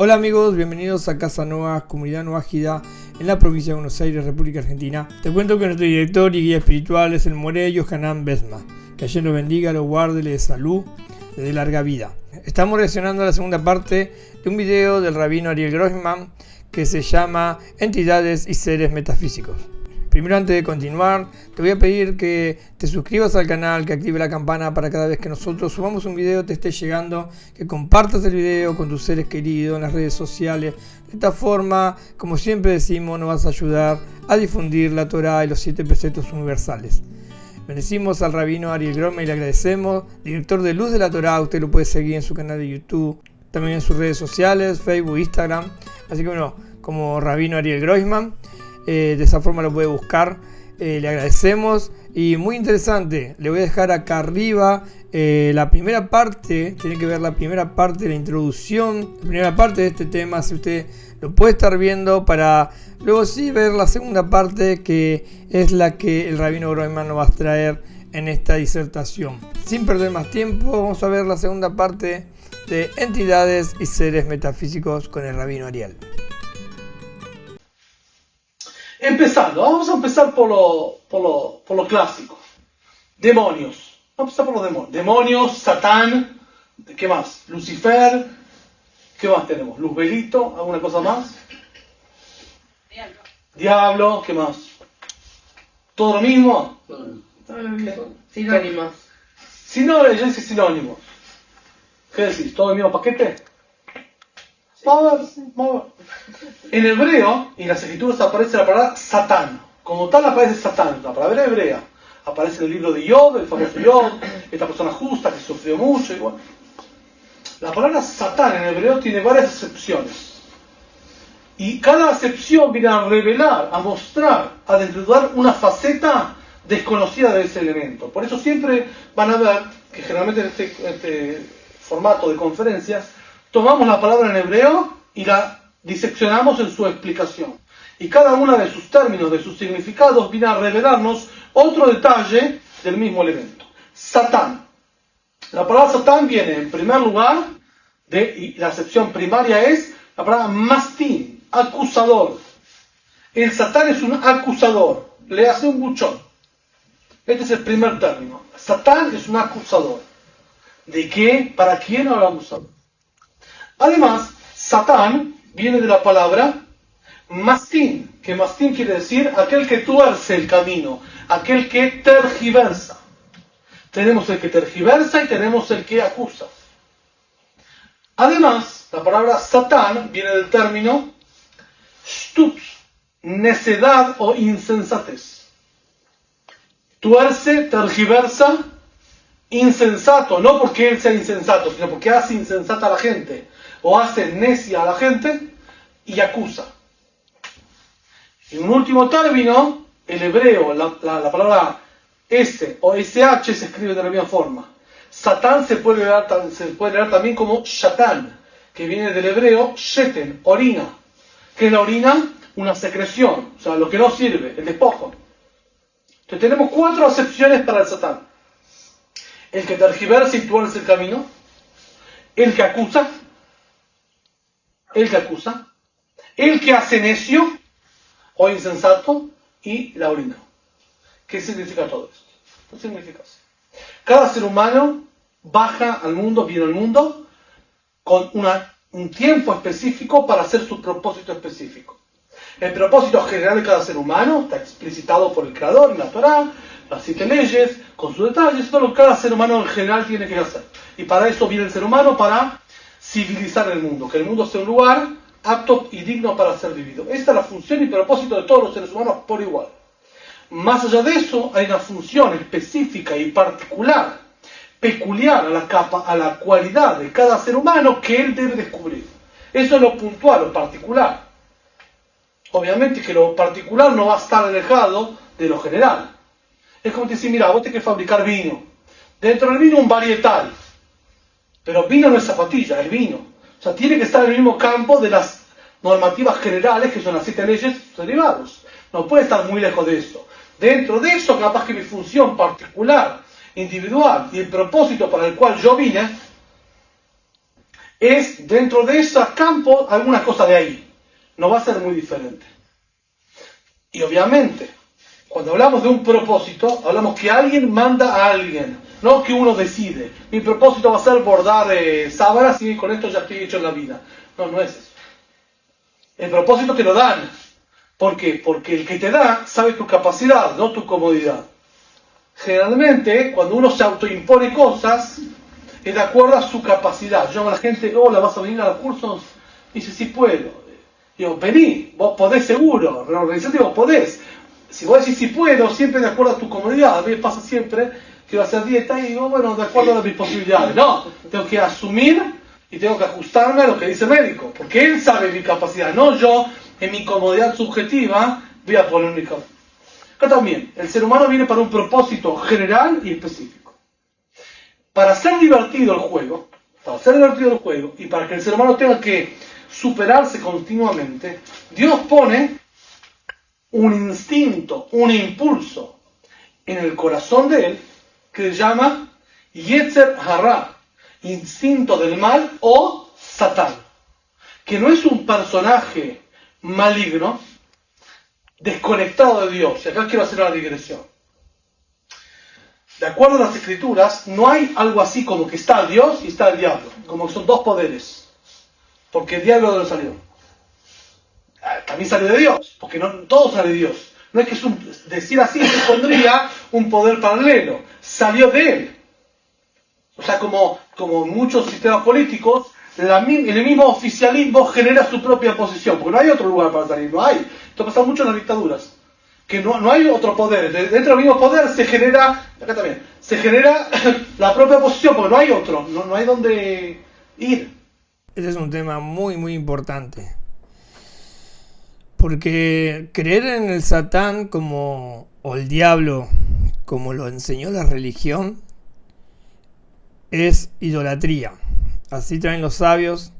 Hola amigos, bienvenidos a Casa Nueva, Comunidad Nueva Gida, en la provincia de Buenos Aires, República Argentina. Te cuento que nuestro director y guía espiritual es el Moré Yohanan Besma. Que ayer lo bendiga, lo guarde, le dé salud, le dé larga vida. Estamos reaccionando a la segunda parte de un video del rabino Ariel Grossman que se llama Entidades y Seres Metafísicos. Primero, antes de continuar, te voy a pedir que te suscribas al canal, que active la campana para cada vez que nosotros subamos un video te esté llegando, que compartas el video con tus seres queridos en las redes sociales. De esta forma, como siempre decimos, nos vas a ayudar a difundir la Torá y los 7 preceptos universales. Bendecimos al rabino Ariel Grossman y le agradecemos, director de Luz de la Torá. Usted lo puede seguir en su canal de YouTube, también en sus redes sociales, Facebook, Instagram. Así que bueno, como rabino Ariel Grossman. De esa forma lo puede buscar. Le agradecemos y muy interesante, le voy a dejar acá arriba la primera parte. Tiene que ver la primera parte de la introducción, la primera parte de este tema, si usted lo puede estar viendo, para luego sí ver la segunda parte, que es la que el rabino Grossman nos va a traer en esta disertación. Sin perder más tiempo, vamos a ver la segunda parte de Entidades y Seres Metafísicos con el rabino Ariel. Vamos a empezar por lo clásico. Demonios. Vamos a empezar por los demonios. Demonios, Satán, ¿qué más? Lucifer, ¿qué más tenemos? Luzbelito, ¿alguna cosa más? Diablo, ¿qué más? ¿Todo lo mismo? Sinónimos. Sinónimos, yo dice sinónimos. ¿Qué decís? ¿Todo el mismo paquete? Vamos a ver. En hebreo, y en las escrituras aparece la palabra Satán. Como tal aparece Satán, la palabra hebrea. Aparece en el libro de Job, el famoso Job, esta persona justa que sufrió mucho. Igual. La palabra Satán en hebreo tiene varias acepciones. Y cada acepción viene a revelar, a mostrar, a desnudar una faceta desconocida de ese elemento. Por eso siempre van a ver que generalmente en este formato de conferencias tomamos la palabra en hebreo y la diseccionamos en su explicación. Y cada uno de sus términos, de sus significados, viene a revelarnos otro detalle del mismo elemento. Satán. La palabra Satán viene en primer lugar, y la acepción primaria es la palabra mastín, acusador. El Satán es un acusador, le hace un buchón. Este es el primer término. Satán es un acusador. ¿De qué? ¿Para quién hablamos ahora? Además, Satán viene de la palabra mastín, que mastín quiere decir aquel que tuerce el camino, aquel que tergiversa. Tenemos el que tergiversa y tenemos el que acusa. Además, la palabra Satán viene del término stut, necedad o insensatez. Tuerce, tergiversa, insensato, no porque él sea insensato, sino porque hace insensata a la gente, o hace necia a la gente, y acusa. En un último término, el hebreo, la palabra S o SH se escribe de la misma forma. Satán se puede leer también como Shatán, que viene del hebreo Sheten, orina. ¿Qué es la orina? Una secreción, o sea, lo que no sirve, el despojo. Entonces tenemos 4 acepciones para el Satán. El que tergiversa y tuerce el camino, el que acusa, el que hace necio o insensato, y la orina. ¿Qué significa todo esto? ¿Qué significa así? Cada ser humano baja al mundo, viene al mundo, con un tiempo específico para hacer su propósito específico. El propósito general de cada ser humano está explicitado por el Creador en la Torá, las 7 leyes, con sus detalles, todo lo que cada ser humano en general tiene que hacer. Y para eso viene el ser humano, para civilizar el mundo, que el mundo sea un lugar apto y digno para ser vivido. Esta es la función y propósito de todos los seres humanos por igual. Más allá de eso, hay una función específica y particular, peculiar a la cualidad de cada ser humano que él debe descubrir. Eso es lo puntual, lo particular. Obviamente que lo particular no va a estar alejado de lo general. Es como decir, mira, vos tenés que fabricar vino. Dentro del vino un varietal. Pero vino no es zapatilla, es vino. O sea, tiene que estar en el mismo campo de las normativas generales, que son las 7 leyes derivados. No puede estar muy lejos de eso. Dentro de eso, capaz que mi función particular, individual, y el propósito para el cual yo vine, es dentro de ese campo alguna cosa de ahí. No va a ser muy diferente. Y obviamente, cuando hablamos de un propósito, hablamos que alguien manda a alguien, no que uno decide. Mi propósito va a ser bordar sábanas y con esto ya estoy hecho en la vida. No, no es eso. El propósito te lo dan. ¿Por qué? Porque el que te da sabe tu capacidad, no tu comodidad. Generalmente, cuando uno se autoimpone cosas, es de acuerdo a su capacidad. Yo llamo a la gente, hola, ¿vas a venir a los cursos? Y dice, sí puedo. Digo, vení, vos podés seguro, reorganizate, vos podés. Si vos decís, sí puedo, siempre de acuerdo a tu comodidad. A mí me pasa siempre que voy a hacer dieta y digo, bueno, de acuerdo a mis posibilidades. No, tengo que asumir y tengo que ajustarme a lo que dice el médico. Porque él sabe mi capacidad, no yo, en mi comodidad subjetiva, voy a poner mi capacidad. Acá también, el ser humano viene para un propósito general y específico. Para ser divertido el juego, y para que el ser humano tenga que superarse continuamente, Dios pone un instinto, un impulso en el corazón de él que se llama Yetzer Hara, instinto del mal o Satán, que no es un personaje maligno, desconectado de Dios. Y acá quiero hacer una digresión. De acuerdo a las escrituras, no hay algo así como que está Dios y está el diablo, como que son dos poderes. Porque el diablo de dónde salió. También salió de Dios, porque no todo sale de Dios. No es que es decir así se pondría un poder paralelo. Salió de él. O sea, como muchos sistemas políticos, el mismo oficialismo genera su propia posición, porque no hay otro lugar para salir, no hay. Esto pasa mucho en las dictaduras, que no hay otro poder. Dentro del mismo poder se genera, acá también, se genera la propia posición, porque no hay otro, no hay donde ir. Este es un tema muy, muy importante. Porque creer en el Satán o el diablo, como lo enseñó la religión, es idolatría. Así traen los sabios.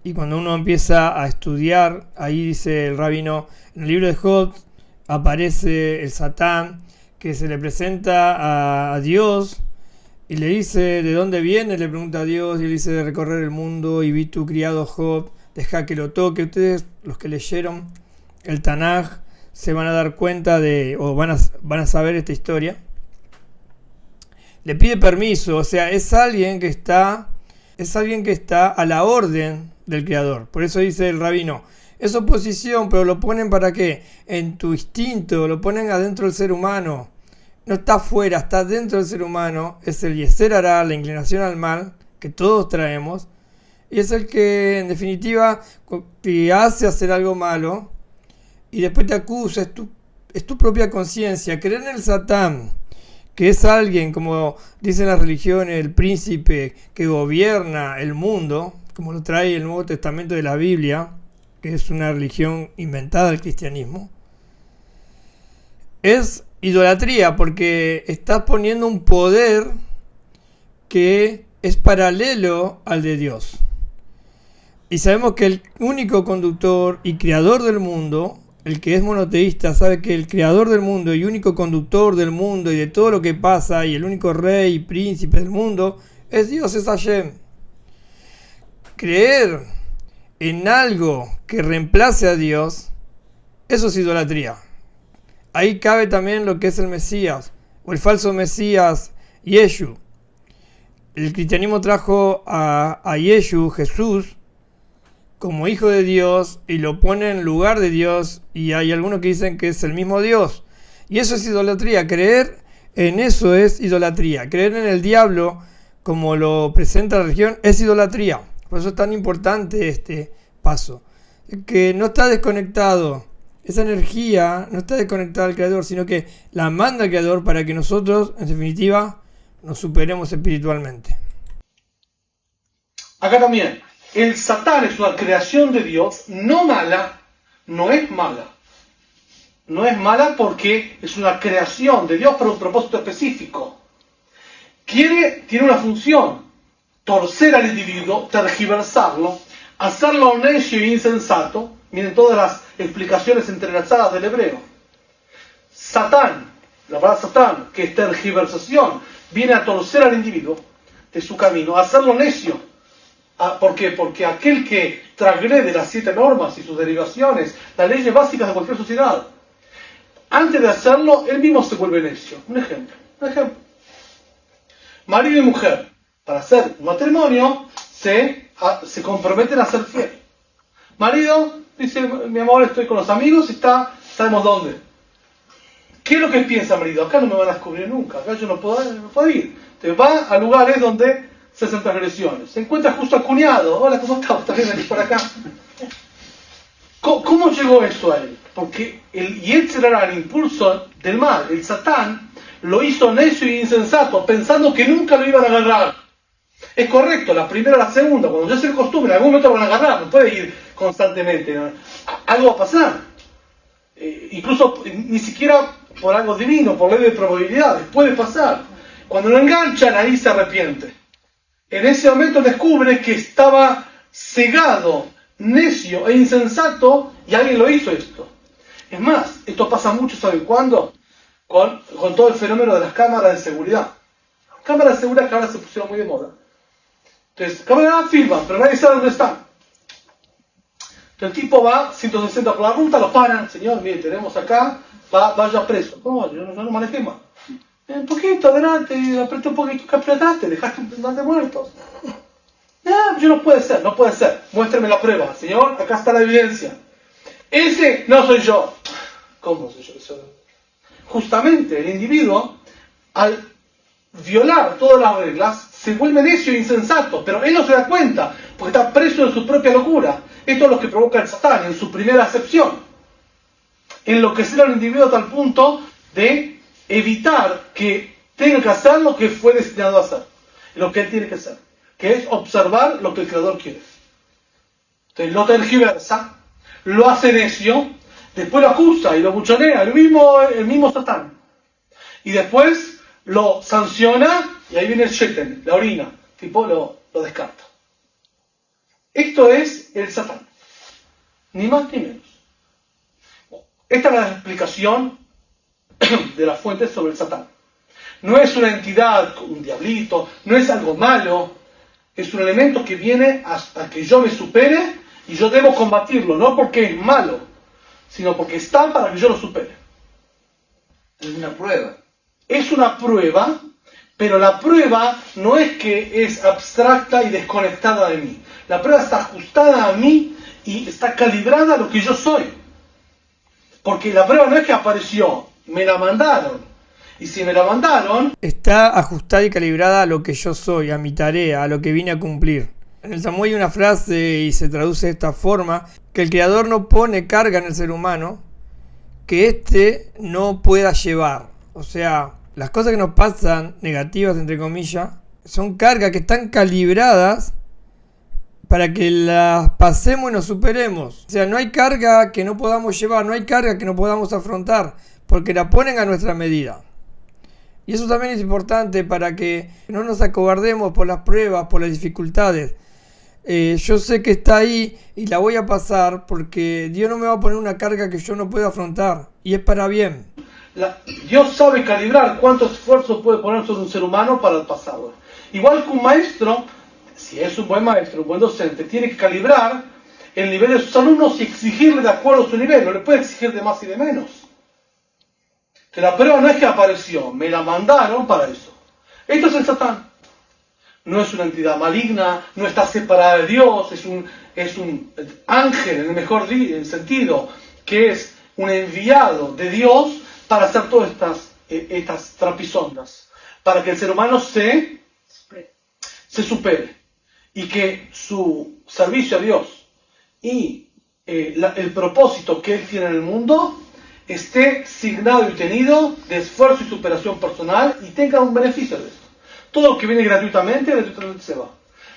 Y cuando uno empieza a estudiar, ahí dice el rabino, en el libro de Job aparece el Satán, que se le presenta a Dios y le dice de dónde viene, le pregunta a Dios, y le dice de recorrer el mundo y vi tu criado Job, deja que lo toque. Ustedes, los que leyeron el Tanaj, se van a dar cuenta van a saber esta historia. Le pide permiso, o sea, es alguien que está a la orden del Creador. Por eso dice el rabino, es oposición, pero lo ponen para qué, en tu instinto, lo ponen adentro del ser humano. No está afuera, está dentro del ser humano. Es el Yetzer Hara, la inclinación al mal, que todos traemos. Y es el que, en definitiva, te hace hacer algo malo y después te acusa. Es tu propia conciencia. Creer en el Satán, que es alguien, como dicen las religiones, el príncipe que gobierna el mundo, como lo trae el Nuevo Testamento de la Biblia, que es una religión inventada del cristianismo, es idolatría, porque estás poniendo un poder que es paralelo al de Dios. Y sabemos que el único conductor y creador del mundo, el que es monoteísta, sabe que el creador del mundo y único conductor del mundo y de todo lo que pasa, y el único rey y príncipe del mundo, es Dios, es Hashem. Creer en algo que reemplace a Dios, eso es idolatría. Ahí cabe también lo que es el Mesías, o el falso Mesías, Yeshu. El cristianismo trajo a Yeshu, Jesús, como hijo de Dios, y lo pone en lugar de Dios, y hay algunos que dicen que es el mismo Dios. Y eso es idolatría. Creer en eso es idolatría. Creer en el diablo, como lo presenta la religión, es idolatría. Por eso es tan importante este paso. Que no está desconectado. Esa energía no está desconectada al Creador, sino que la manda al Creador para que nosotros, en definitiva, nos superemos espiritualmente. Acá también, el Satán es una creación de Dios, no mala, no es mala. No es mala porque es una creación de Dios para un propósito específico. Tiene una función, torcer al individuo, tergiversarlo, hacerlo necio e insensato. Miren todas las explicaciones entrelazadas del hebreo. Satán, la palabra Satán, que es tergiversación, viene a torcer al individuo de su camino, a hacerlo necio, ¿Por qué? Porque aquel que transgrede las 7 normas y sus derivaciones, las leyes básicas de cualquier sociedad, antes de hacerlo, él mismo se vuelve necio. Un ejemplo. Marido y mujer, para hacer un matrimonio, se comprometen a ser fiel. Marido dice, mi amor, estoy con los amigos y sabemos dónde. ¿Qué es lo que piensa el marido? Acá no me van a descubrir nunca, acá yo no puedo ir. Entonces va a lugares donde se hacen transgresiones. Se encuentra justo al cuñado. Hola, ¿cómo estás? ¿Estás bien aquí por acá? ¿Cómo llegó eso a él? Porque el Yetzer Hara, el impulso del mal, el Satán, lo hizo necio y insensato, pensando que nunca lo iban a agarrar. Es correcto, la primera o la segunda, cuando ya se acostumbra, en algún momento lo van a agarrar, no puede ir constantemente, ¿no? Algo va a pasar. Incluso ni siquiera por algo divino, por ley de probabilidades, puede pasar. Cuando lo enganchan, ahí se arrepiente. En ese momento descubre que estaba cegado, necio e insensato, y alguien lo hizo esto. Es más, esto pasa mucho, ¿saben cuándo? Con todo el fenómeno de las cámaras de seguridad. Cámaras de seguridad que ahora se pusieron muy de moda. Entonces, cámara filma, pero nadie sabe dónde está. Entonces, el tipo va 160 por la ruta, lo paran, señor, mire, tenemos acá, vaya preso. ¿Cómo? Yo no manejé más. Un poquito, adelante, apreté un poquito, que apretaste, dejaste un montón de muertos. No puede ser. Muéstrame la prueba. Señor, acá está la evidencia. Ese no soy yo. ¿Cómo soy yo? Justamente el individuo, al violar todas las reglas, se vuelve necio e insensato, pero él no se da cuenta, porque está preso en su propia locura. Esto es lo que provoca el Satán en su primera acepción. Enloquecer al individuo a tal punto de evitar que tenga que hacer lo que fue destinado a hacer, lo que él tiene que hacer, que es observar lo que el Creador quiere. Entonces lo tergiversa, lo hace necio, después lo acusa y lo buchonea, el mismo Satán. Y después lo sanciona y ahí viene el sheten, la orina, tipo lo descarta. Esto es el Satán, ni más ni menos. Esta es la explicación de las fuentes sobre el Satán. No es una entidad, un diablito, no es algo malo, es un elemento que viene hasta que yo me supere y yo debo combatirlo, no porque es malo, sino porque está para que yo lo supere. Es una prueba. Es una prueba, pero la prueba no es que es abstracta y desconectada de mí. La prueba está ajustada a mí y está calibrada a lo que yo soy. Porque la prueba no es que apareció, me la mandaron. Y si me la mandaron... Está ajustada y calibrada a lo que yo soy, a mi tarea, a lo que vine a cumplir. En el Talmud hay una frase y se traduce de esta forma, que el Creador no pone carga en el ser humano que éste no pueda llevar. O sea, las cosas que nos pasan, negativas entre comillas, son cargas que están calibradas para que las pasemos y nos superemos. O sea, no hay carga que no podamos llevar, no hay carga que no podamos afrontar, porque la ponen a nuestra medida. Y eso también es importante para que no nos acobardemos por las pruebas, por las dificultades. Yo sé que está ahí y la voy a pasar porque Dios no me va a poner una carga que yo no puedo afrontar. Y es para bien. Dios sabe calibrar cuánto esfuerzo puede poner sobre un ser humano para pasarlo. Igual que un maestro, si es un buen maestro, un buen docente, tiene que calibrar el nivel de sus alumnos y exigirle de acuerdo a su nivel. No le puede exigir de más y de menos. Que la prueba no es que apareció, me la mandaron para eso. Esto es el Satán. No es una entidad maligna, no está separada de Dios, es un ángel en el mejor sentido, que es un enviado de Dios para hacer todas estas trapisondas, para que el ser humano se supere y que su servicio a Dios y el propósito que él tiene en el mundo esté signado y tenido de esfuerzo y superación personal y tenga un beneficio de esto. Todo lo que viene gratuitamente se va.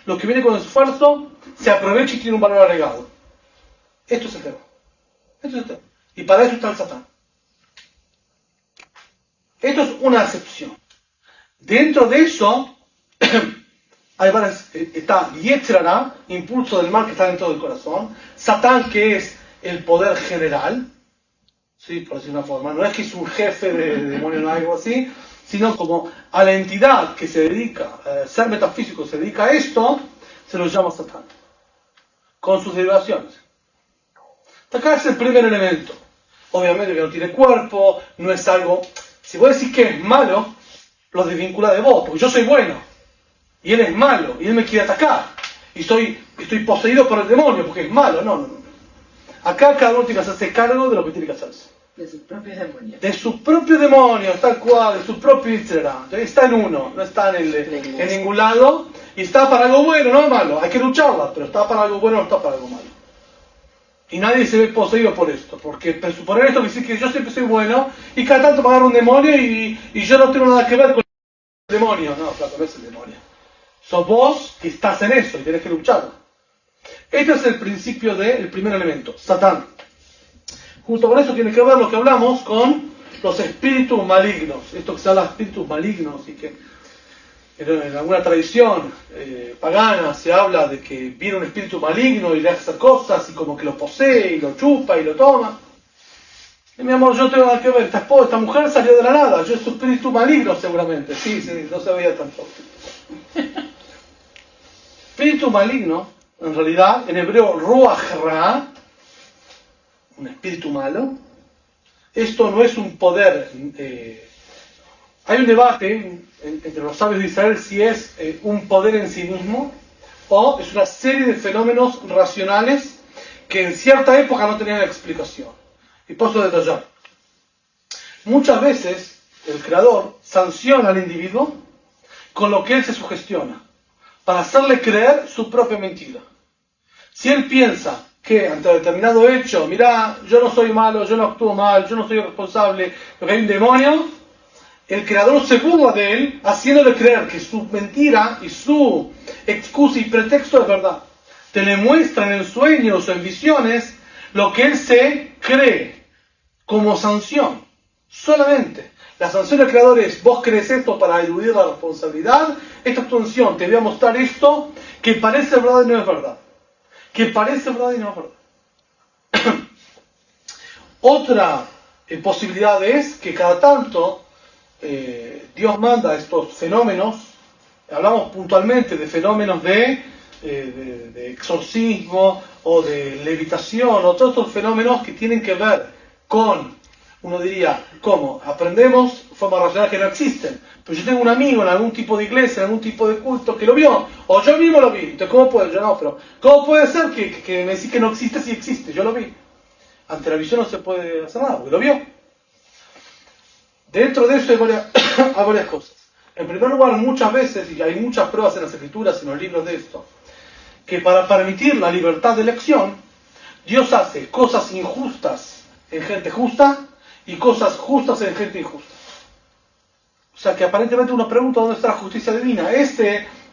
Lo que viene con esfuerzo se aprovecha y tiene un valor agregado. Esto es el tema. Y para eso está el Satán. Esto es una excepción. Dentro de eso está Yetzer Hara, impulso del mal que está dentro del corazón. Satán, que es el poder general. Sí, por decir una forma. No es que es un jefe de demonio o algo así, sino como a la entidad que se dedica, ser metafísico, se dedica a esto, se lo llama Satán, con sus derivaciones. Acá es el primer elemento. Obviamente que no tiene cuerpo, no es algo... Si vos decís que es malo, lo desvincula de vos, porque yo soy bueno, y él es malo, y él me quiere atacar, y estoy poseído por el demonio, porque es malo. No. Acá cada uno tiene que hacerse cargo de lo que tiene que hacerse. De sus propios demonios. De sus propios demonios, tal cual, de sus propios Yitzhak. Está en uno, no está en ningún lado, y está para algo bueno, no malo. Hay que lucharla, pero está para algo bueno, no está para algo malo. Y nadie se ve poseído por esto, porque presuponer esto que dice que yo siempre soy bueno, y cada tanto me agarra un demonio y yo no tengo nada que ver con el demonio. No, claro, no es el demonio. Sos vos que estás en eso y tenés que lucharlo. Este es el principio del primer elemento, Satán. Junto con eso tiene que ver lo que hablamos con los espíritus malignos. Esto que se habla de espíritus malignos y que en alguna tradición pagana se habla de que viene un espíritu maligno y le hace cosas y como que lo posee y lo chupa y lo toma. Y mi amor, yo no tengo nada que ver. Esta mujer salió de la nada. Yo es un espíritu maligno seguramente. Sí, no se veía tanto. Espíritu maligno, en realidad, en hebreo, ruach ra, un espíritu malo. Esto no es un poder. Hay un debate entre los sabios de Israel si es un poder en sí mismo o es una serie de fenómenos racionales que en cierta época no tenían explicación. Y paso a detallar. Muchas veces el creador sanciona al individuo con lo que él se sugestiona para hacerle creer su propia mentira. Si él piensa que ante determinado hecho, mira, yo no soy malo, yo no actúo mal, yo no soy responsable, porque hay un demonio, el creador se burla de él, haciéndole creer que su mentira y su excusa y pretexto es verdad. Te le muestran en sueños o en visiones lo que él se cree como sanción. Solamente. La sanción del creador es, vos crees esto para eludir la responsabilidad, esta es tu sanción, te voy a mostrar esto que parece verdad y no es verdad. Que parece verdad y no es verdad. Otra posibilidad es que cada tanto Dios manda estos fenómenos, hablamos puntualmente de fenómenos de exorcismo o de levitación, o todos estos fenómenos que tienen que ver con, uno diría, ¿cómo? Aprendemos formas racionales que no existen, pero yo tengo un amigo en algún tipo de iglesia, en algún tipo de culto que lo vio, o yo mismo lo vi. Entonces, ¿cómo puede? Yo no, pero ¿cómo puede ser que me decís que no existe si existe? Yo lo vi. Ante la visión no se puede hacer nada, porque lo vio. Dentro de eso hay varias cosas. En primer lugar, muchas veces, y hay muchas pruebas en las escrituras, en los libros de esto, que para permitir la libertad de elección, Dios hace cosas injustas en gente justa y cosas justas en gente injusta. O sea que aparentemente uno pregunta dónde está la justicia divina.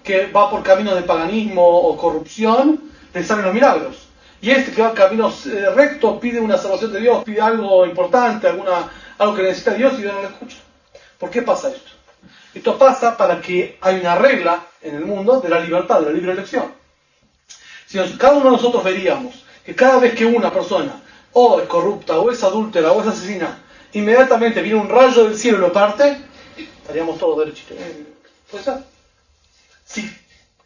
Que va por caminos de paganismo o corrupción, le salen los milagros. Y que va caminos rectos, pide una salvación de Dios, pide algo importante, algo que necesita Dios y Dios no lo escucha. ¿Por qué pasa esto? Esto pasa para que hay una regla en el mundo de la libertad, de la libre elección. Si cada uno de nosotros veríamos que cada vez que una persona o es corrupta, o es adúltera, o es asesina, inmediatamente viene un rayo del cielo y lo parte, estaríamos todos derechitos. ¿Puede ser? Si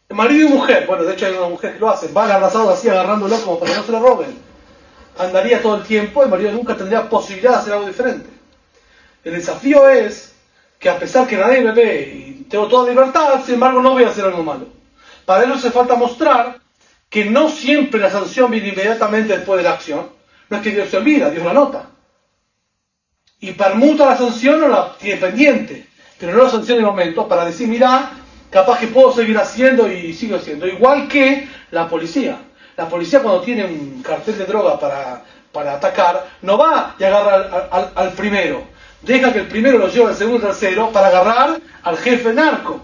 marido y mujer, bueno, de hecho hay una mujer que lo hace, van abrazados así agarrándolo como para que no se lo roben, andaría todo el tiempo, el marido nunca tendría posibilidad de hacer algo diferente. El desafío es que a pesar que nadie me ve y tengo toda libertad, sin embargo no voy a hacer algo malo. Para ello hace falta mostrar que no siempre la sanción viene inmediatamente después de la acción. No es que Dios se olvida, Dios la nota. Y permuta la sanción o la tiene pendiente, pero no la sanciona de momento para decir, mira, capaz que puedo seguir haciendo y sigo haciendo. Igual que la policía. La policía cuando tiene un cartel de droga para atacar, no va y agarra al primero. Deja que el primero lo lleve al segundo y tercero para agarrar al jefe narco.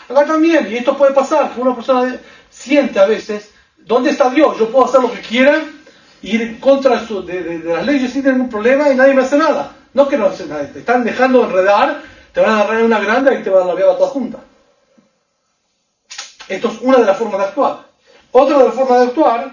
Acá también, y esto puede pasar, que una persona siente a veces, ¿dónde está Dios? Yo puedo hacer lo que quiera y ir en contra de las leyes sin ningún problema y nadie me hace nada. No que no hace nada, te están dejando enredar, te van a agarrar en una granda y te van a la viaba toda junta. Esto es una de las formas de actuar. Otra de las formas de actuar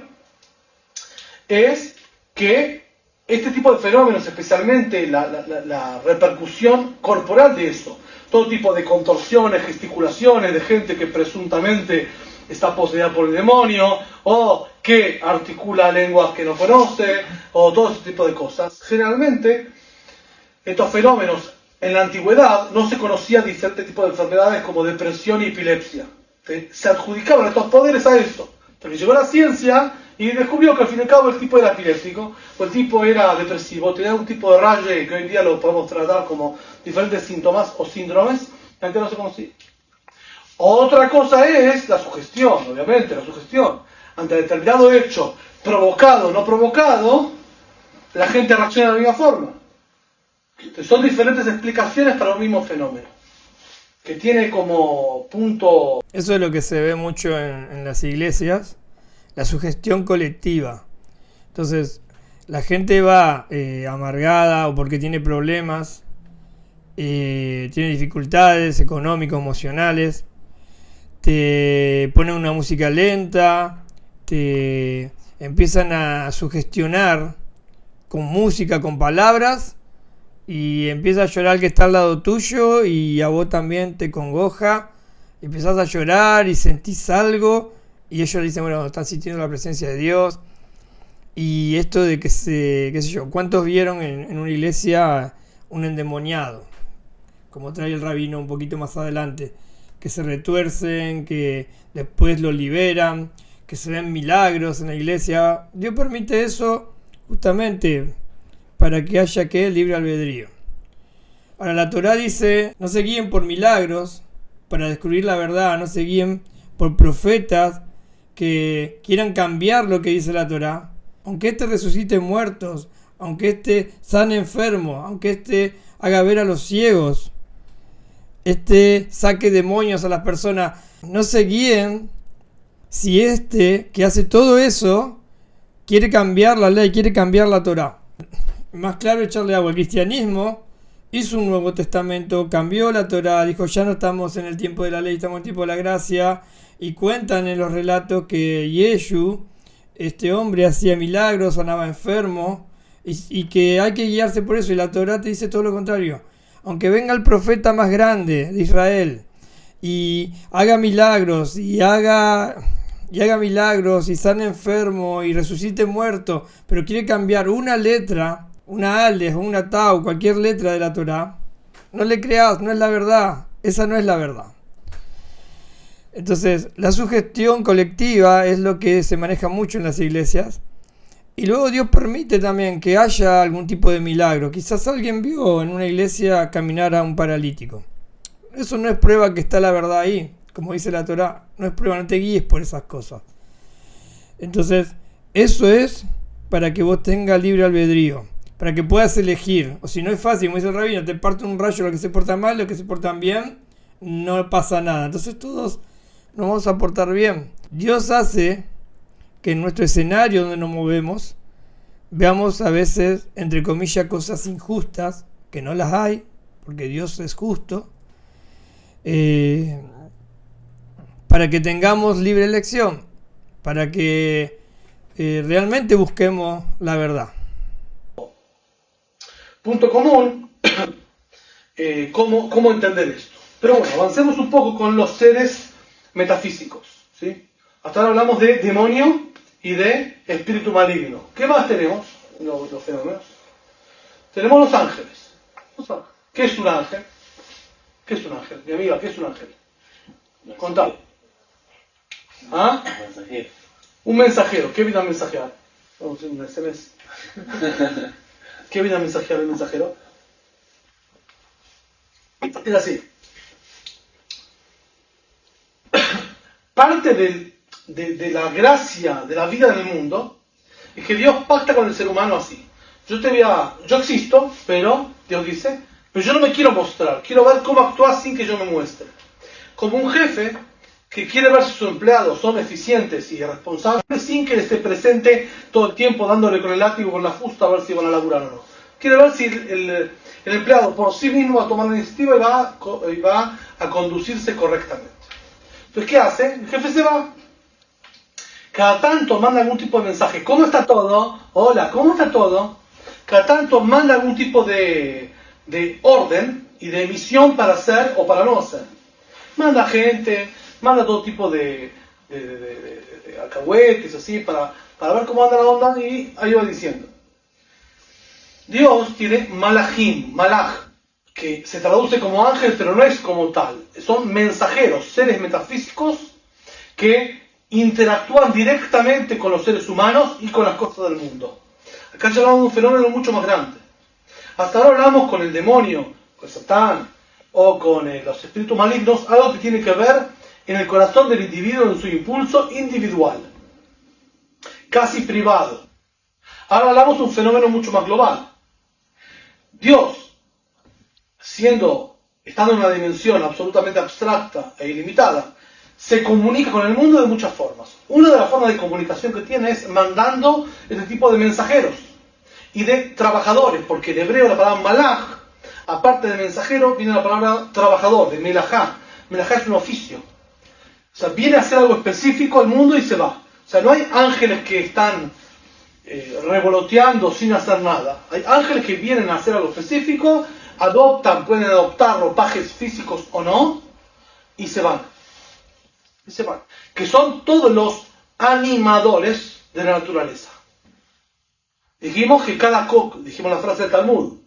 es que este tipo de fenómenos, especialmente la repercusión corporal de eso, todo tipo de contorsiones, gesticulaciones de gente que presuntamente está poseída por el demonio, o que articula lenguas que no conoce, o todo ese tipo de cosas. Generalmente, estos fenómenos en la antigüedad no se conocían diferentes tipos de enfermedades como depresión y epilepsia. Se adjudicaban estos poderes a esto. Entonces llegó la ciencia y descubrió que al fin y al cabo el tipo era epiléptico, o el tipo era depresivo, tenía un tipo de raye que hoy en día lo podemos tratar como diferentes síntomas o síndromes, que antes no se conocía. Otra cosa es la sugestión, obviamente, la sugestión. Ante determinado hecho, provocado o no provocado, la gente reacciona de la misma forma. Entonces, son diferentes explicaciones para un mismo fenómeno, que tiene como punto... Eso es lo que se ve mucho en las iglesias, la sugestión colectiva. Entonces, la gente va amargada o porque tiene problemas, tiene dificultades económicas, emocionales, te ponen una música lenta, te empiezan a sugestionar con música, con palabras, y empieza a llorar el que está al lado tuyo y a vos también te congoja, y empezás a llorar y sentís algo y ellos dicen, bueno, están sintiendo la presencia de Dios. Y esto de que qué sé yo, ¿cuántos vieron en una iglesia un endemoniado? Como trae el rabino un poquito más adelante, que se retuercen, que después lo liberan, que se ven milagros en la iglesia. Dios permite eso justamente para que haya libre albedrío. Ahora la Torá dice, no se guíen por milagros para descubrir la verdad, no se guíen por profetas que quieran cambiar lo que dice la Torá. Aunque éste resucite muertos, aunque éste sane enfermos, aunque éste haga ver a los ciegos, éste saque demonios a las personas, no se guíen si éste que hace todo eso quiere cambiar la ley, quiere cambiar la Torá. Más claro, echarle agua. El cristianismo hizo un Nuevo Testamento, cambió la Torá, dijo ya no estamos en el tiempo de la ley, estamos en el tiempo de la gracia, y cuentan en los relatos que Yeshu, este hombre, hacía milagros, sanaba enfermos, y que hay que guiarse por eso, y la Torá te dice todo lo contrario. Aunque venga el profeta más grande de Israel y haga milagros y haga milagros y sane enfermo y resucite muerto, pero quiere cambiar una letra, una Aleph, una Tau, cualquier letra de la Torá, no le creas, no es la verdad, esa no es la verdad. Entonces, la sugestión colectiva es lo que se maneja mucho en las iglesias, y luego Dios permite también que haya algún tipo de milagro. Quizás alguien vio en una iglesia caminar a un paralítico. Eso no es prueba que está la verdad ahí, como dice la Torá, no es prueba, no te guíes por esas cosas. Entonces, eso es para que vos tengas libre albedrío, para que puedas elegir. O si no es fácil, como dice el rabino, te parte un rayo, los que se portan mal, los que se portan bien, no pasa nada. Entonces todos nos vamos a portar bien. Dios hace que en nuestro escenario donde nos movemos, veamos a veces, entre comillas, cosas injustas, que no las hay, porque Dios es justo, para que tengamos libre elección, para que realmente busquemos la verdad. Punto común, ¿cómo entender esto? Pero bueno, avancemos un poco con los seres metafísicos, ¿sí? Hasta ahora hablamos de demonio y de espíritu maligno. ¿Qué más tenemos en los fenómenos? Tenemos los ángeles. ¿Qué es un ángel? ¿Qué es un ángel? Mi amiga, ¿qué es un ángel? Contad. ¿Ah? Un mensajero. Un mensajero. ¿Qué viene a mensajear? Un SMS. ¿Qué viene a mensajear el mensajero? Es así. Parte de la gracia de la vida en el mundo es que Dios pacta con el ser humano así. Yo existo, pero Dios dice, pero yo no me quiero mostrar, quiero ver cómo actúas sin que yo me muestre. Como un jefe que quiere ver si sus empleados son eficientes y responsables sin que esté presente todo el tiempo dándole con el látigo, con la fusta, a ver si van a laburar o no. Quiere ver si el empleado por sí mismo va a tomar la iniciativa y va a conducirse correctamente. Entonces, ¿qué hace? El jefe se va. Cada tanto manda algún tipo de mensaje. ¿Cómo está todo? Hola, ¿cómo está todo? Cada tanto manda algún tipo de orden y de misión para hacer o para no hacer. Manda gente, manda todo tipo de de alcahuetes, así, para ver cómo anda la onda, y ahí va diciendo. Dios tiene malachim, malach, que se traduce como ángel, pero no es como tal. Son mensajeros, seres metafísicos que interactúan directamente con los seres humanos y con las cosas del mundo. Acá ya hablamos de un fenómeno mucho más grande. Hasta ahora hablamos con el demonio, con Satán, o con los espíritus malignos, algo que tiene que ver en el corazón del individuo, en su impulso individual, casi privado. Ahora hablamos de un fenómeno mucho más global. Dios, estando en una dimensión absolutamente abstracta e ilimitada, se comunica con el mundo de muchas formas. Una de las formas de comunicación que tiene es mandando este tipo de mensajeros y de trabajadores, porque en hebreo la palabra malach, aparte de mensajero, viene la palabra trabajador, de melajá. Melajá es un oficio. O sea, viene a hacer algo específico al mundo y se va. O sea, no hay ángeles que están revoloteando sin hacer nada. Hay ángeles que vienen a hacer algo específico, pueden adoptar ropajes físicos o no, y se van. Que son todos los animadores de la naturaleza. Dijimos la frase del Talmud,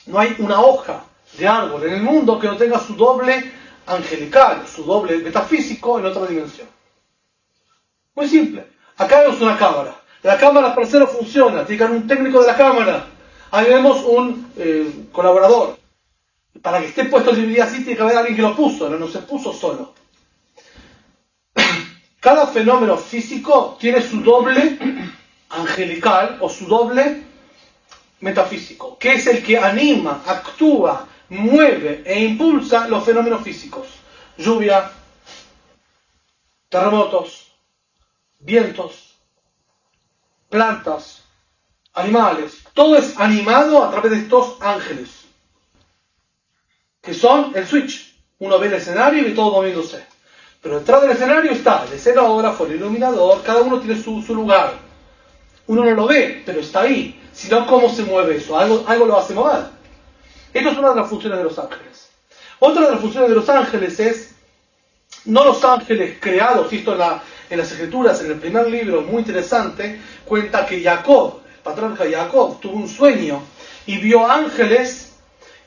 no hay una hoja de árbol en el mundo que no tenga su doble angelical, su doble metafísico en otra dimensión. Muy simple. Acá vemos una cámara. La cámara per se no funciona, tiene que haber un técnico de la cámara. Ahí vemos un colaborador. Para que esté puesto el DVD así tiene que haber alguien que lo puso, no se puso solo. Cada fenómeno físico tiene su doble angelical o su doble metafísico, que es el que anima, actúa, mueve e impulsa los fenómenos físicos. Lluvia, terremotos, vientos, plantas, animales. Todo es animado a través de estos ángeles, que son el switch. Uno ve el escenario y ve todo moviéndose. Pero detrás del escenario está el escenógrafo, el iluminador, cada uno tiene su lugar. Uno no lo ve, pero está ahí. Si no, ¿cómo se mueve eso? Algo lo hace mover. Esto es una de las funciones de los ángeles. Otra de las funciones de los ángeles es, no los ángeles creados, esto en las escrituras, en el primer libro, muy interesante, cuenta que Jacob, el patriarca Jacob, tuvo un sueño y vio ángeles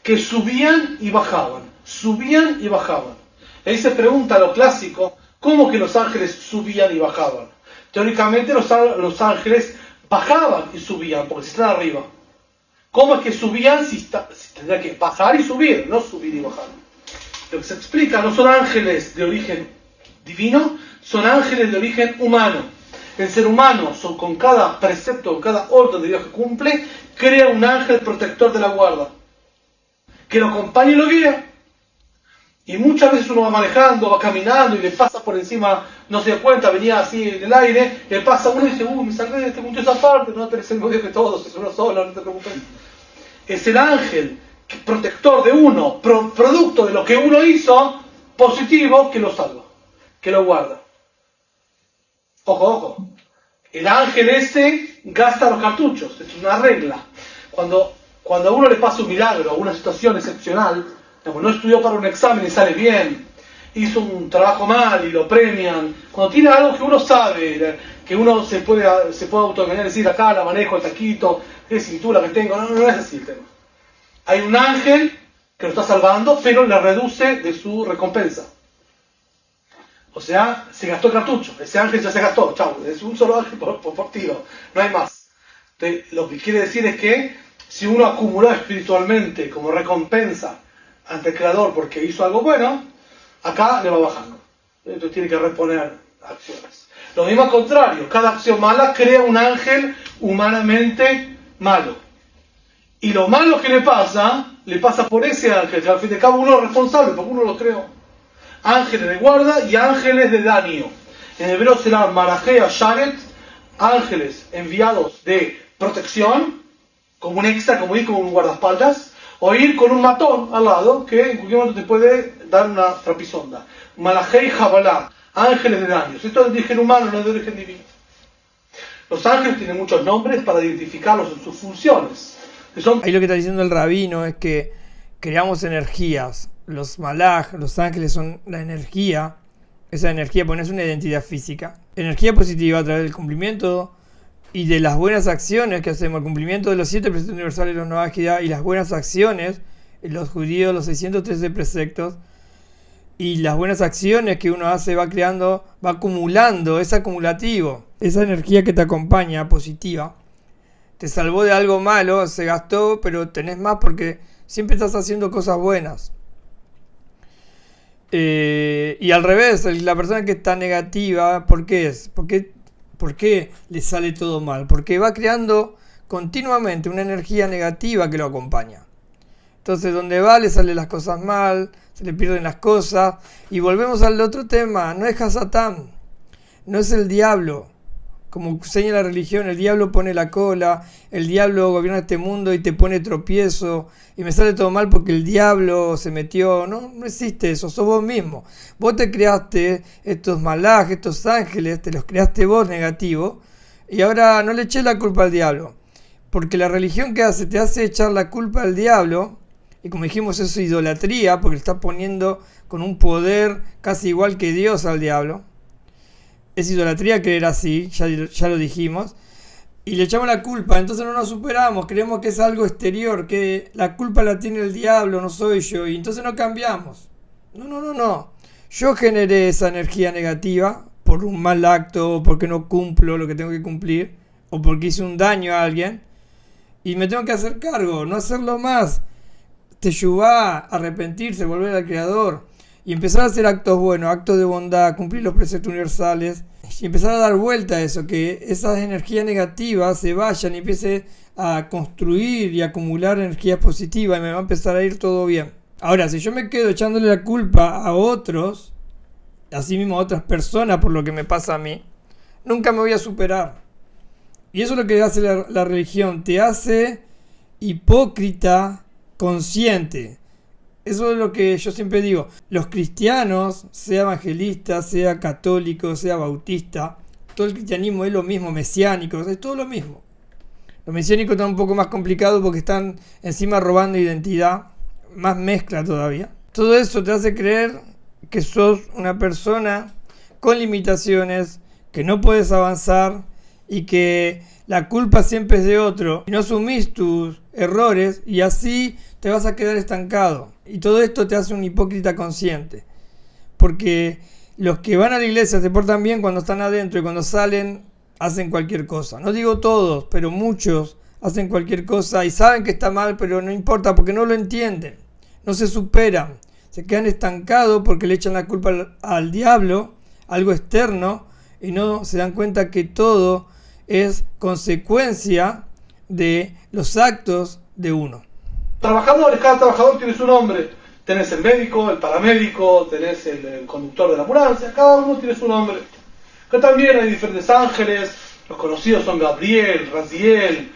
que subían y bajaban. Ahí se pregunta lo clásico, ¿cómo que los ángeles subían y bajaban? Teóricamente los ángeles bajaban y subían, porque si están arriba. ¿Cómo es que subían si tendría que bajar y subir, no subir y bajar? Lo que se explica, no son ángeles de origen divino, son ángeles de origen humano. El ser humano, con cada precepto, con cada orden de Dios que cumple, crea un ángel protector de la guarda, que lo acompaña y lo guía. Y muchas veces uno va manejando, va caminando y le pasa por encima, no se da cuenta, venía así en el aire, le pasa uno y dice, me salvé, te junté esa parte, no tenés el medio que todos, es uno solo, no te preocupes. Es el ángel protector de uno, producto de lo que uno hizo, positivo, que lo salva, que lo guarda. Ojo, el ángel ese gasta los cartuchos, es una regla. Cuando a uno le pasa un milagro, una situación excepcional, no estudió para un examen y sale bien, hizo un trabajo mal y lo premian, cuando tiene algo que uno sabe, que uno se puede autoengañar y decir, acá la manejo, el taquito, qué cintura que tengo, no es así el tema. Hay un ángel que lo está salvando, pero le reduce de su recompensa. O sea, se gastó el cartucho, ese ángel ya se gastó, chau, es un solo ángel por tiro, no hay más. Entonces, lo que quiere decir es que si uno acumuló espiritualmente como recompensa ante el Creador porque hizo algo bueno, acá le va bajando. Entonces tiene que reponer acciones. Lo mismo al contrario, cada acción mala crea un ángel humanamente malo. Y lo malo que le pasa por ese ángel, que al fin de cabo uno es responsable, porque uno lo creó. Ángeles de guarda y ángeles de daño. En hebreo será marajea sharet, ángeles enviados de protección, como un extra, como un guardaespaldas, o ir con un matón al lado que en cualquier momento te puede dar una trapisonda. Malajei Jabalá, ángeles de daños. Esto es de origen humano, no es de origen divino. Los ángeles tienen muchos nombres para identificarlos en sus funciones. Ahí lo que está diciendo el rabino es que creamos energías. Los malaj, los ángeles son la energía esa energía, porque no es una identidad física. Energía positiva a través del cumplimiento y de las buenas acciones que hacemos, el cumplimiento de los 7 preceptos universales de los Noah Hida y las buenas acciones, los judíos, los 613 preceptos, y las buenas acciones que uno hace va creando, va acumulando, es acumulativo. Esa energía que te acompaña, positiva, te salvó de algo malo, se gastó, pero tenés más porque siempre estás haciendo cosas buenas. Y al revés, la persona que está negativa, ¿por qué es? ¿Por qué le sale todo mal? Porque va creando continuamente una energía negativa que lo acompaña. Entonces, donde va, le salen las cosas mal, se le pierden las cosas. Y volvemos al otro tema, no es Hasatán, no es el diablo. Como enseña la religión, el diablo pone la cola, el diablo gobierna este mundo y te pone tropiezo, y me sale todo mal porque el diablo se metió. No existe eso, sos vos mismo. Vos te creaste estos malaj, estos ángeles, te los creaste vos negativos, y ahora no le eches la culpa al diablo. Porque la religión que hace, te hace echar la culpa al diablo, y como dijimos, eso es idolatría, porque le está poniendo con un poder casi igual que Dios al diablo. Es idolatría creer así, ya lo dijimos, y le echamos la culpa, entonces no nos superamos, creemos que es algo exterior, que la culpa la tiene el diablo, no soy yo, y entonces no cambiamos. No. Yo generé esa energía negativa por un mal acto, o porque no cumplo lo que tengo que cumplir, o porque hice un daño a alguien, y me tengo que hacer cargo, no hacerlo más. Teshuvá, arrepentirse, volver al Creador. Y empezar a hacer actos buenos, actos de bondad, cumplir los preceptos universales, y empezar a dar vuelta a eso, que esas energías negativas se vayan y empiece a construir y acumular energías positivas y me va a empezar a ir todo bien. Ahora, si yo me quedo echándole la culpa a otros, así mismo a otras personas por lo que me pasa a mí, nunca me voy a superar. Y eso es lo que hace la religión, te hace hipócrita consciente. Eso es lo que yo siempre digo. Los cristianos, sea evangelista, sea católico, sea bautista, todo el cristianismo es lo mismo, mesiánico, es todo lo mismo. Los mesiánicos están un poco más complicados porque están encima robando identidad, más mezcla todavía. Todo eso te hace creer que sos una persona con limitaciones, que no puedes avanzar y que la culpa siempre es de otro. Y no asumís tus errores y así te vas a quedar estancado. Y todo esto te hace un hipócrita consciente. Porque los que van a la iglesia se portan bien cuando están adentro y cuando salen hacen cualquier cosa. No digo todos, pero muchos hacen cualquier cosa y saben que está mal, pero no importa porque no lo entienden. No se superan. Se quedan estancados porque le echan la culpa al diablo, algo externo, y no se dan cuenta que todo es consecuencia de los actos de uno. Trabajadores, cada trabajador tiene su nombre. Tenés el médico, el paramédico, tenés el conductor de la ambulancia, cada uno tiene su nombre. Que también hay diferentes ángeles, los conocidos son Gabriel, Raziel,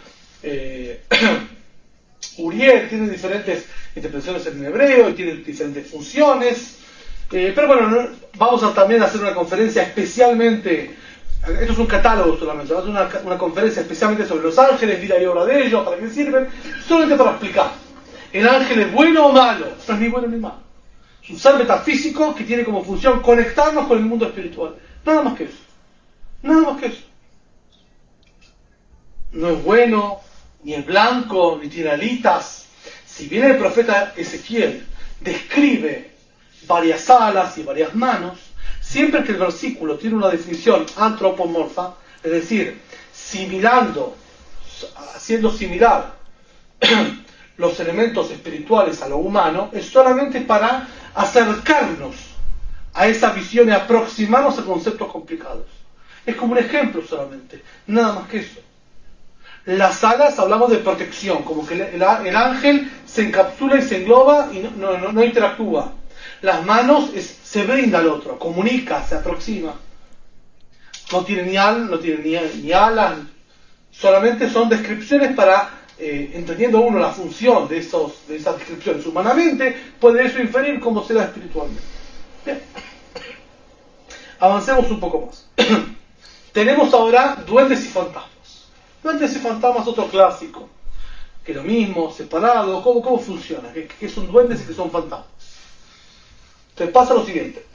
Uriel, tienen diferentes interpretaciones en hebreo y tienen diferentes funciones. Pero bueno, vamos a también hacer una conferencia especialmente, esto es un catálogo solamente, vamos a hacer una conferencia especialmente sobre los ángeles, vida y obra de ellos, para qué sirven, solamente para explicar. ¿El ángel es bueno o malo? No es ni bueno ni malo. Es un ser metafísico que tiene como función conectarnos con el mundo espiritual. Nada más que eso. Nada más que eso. No es bueno, ni es blanco, ni tiene alitas. Si bien el profeta Ezequiel describe varias alas y varias manos, siempre que el versículo tiene una definición antropomorfa, es decir, haciendo similar los elementos espirituales a lo humano, es solamente para acercarnos a esa visión y aproximarnos a conceptos complicados. Es como un ejemplo solamente, nada más que eso. Las alas hablamos de protección, como que el ángel se encapsula y se engloba y no interactúa. Las manos se brinda al otro, comunica, se aproxima. No tiene ni alas, solamente son descripciones para, entendiendo uno la función de esas descripciones humanamente, puede eso inferir cómo será espiritualmente. Bien. Avancemos un poco más. Tenemos ahora duendes y fantasmas. Duendes y fantasmas, otro clásico. Que lo mismo, separado, ¿cómo funciona? ¿Qué son duendes y qué son fantasmas? Entonces pasa lo siguiente.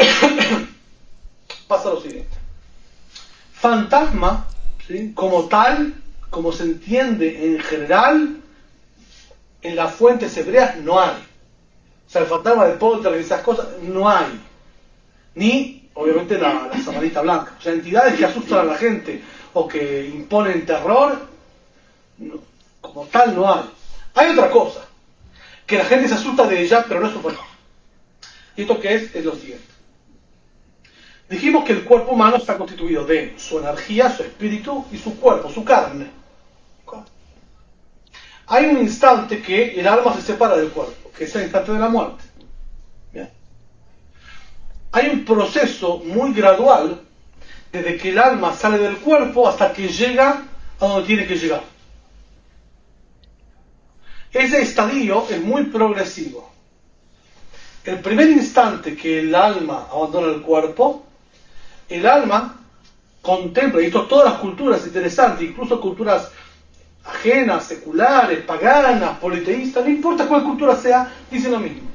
pasa lo siguiente. Fantasma, ¿sí?, como tal, como se entiende en general, en las fuentes hebreas no hay. O sea, el fantasma de poltergeist y esas cosas no hay. Ni, obviamente, la samarita blanca. O sea, entidades que asustan a la gente o que imponen terror, no, como tal no hay. Hay otra cosa, que la gente se asusta de ella, pero no es un fantasma. ¿Y esto qué es? Es lo siguiente. Dijimos que el cuerpo humano está constituido de su energía, su espíritu y su cuerpo, su carne. Hay un instante que el alma se separa del cuerpo, que es el instante de la muerte. Bien. Hay un proceso muy gradual desde que el alma sale del cuerpo hasta que llega a donde tiene que llegar. Ese estadio es muy progresivo. El primer instante que el alma abandona el cuerpo, el alma contempla, y esto todas las culturas interesantes, incluso culturas ajenas, seculares, paganas, politeístas, no importa cuál cultura sea, dicen lo mismo.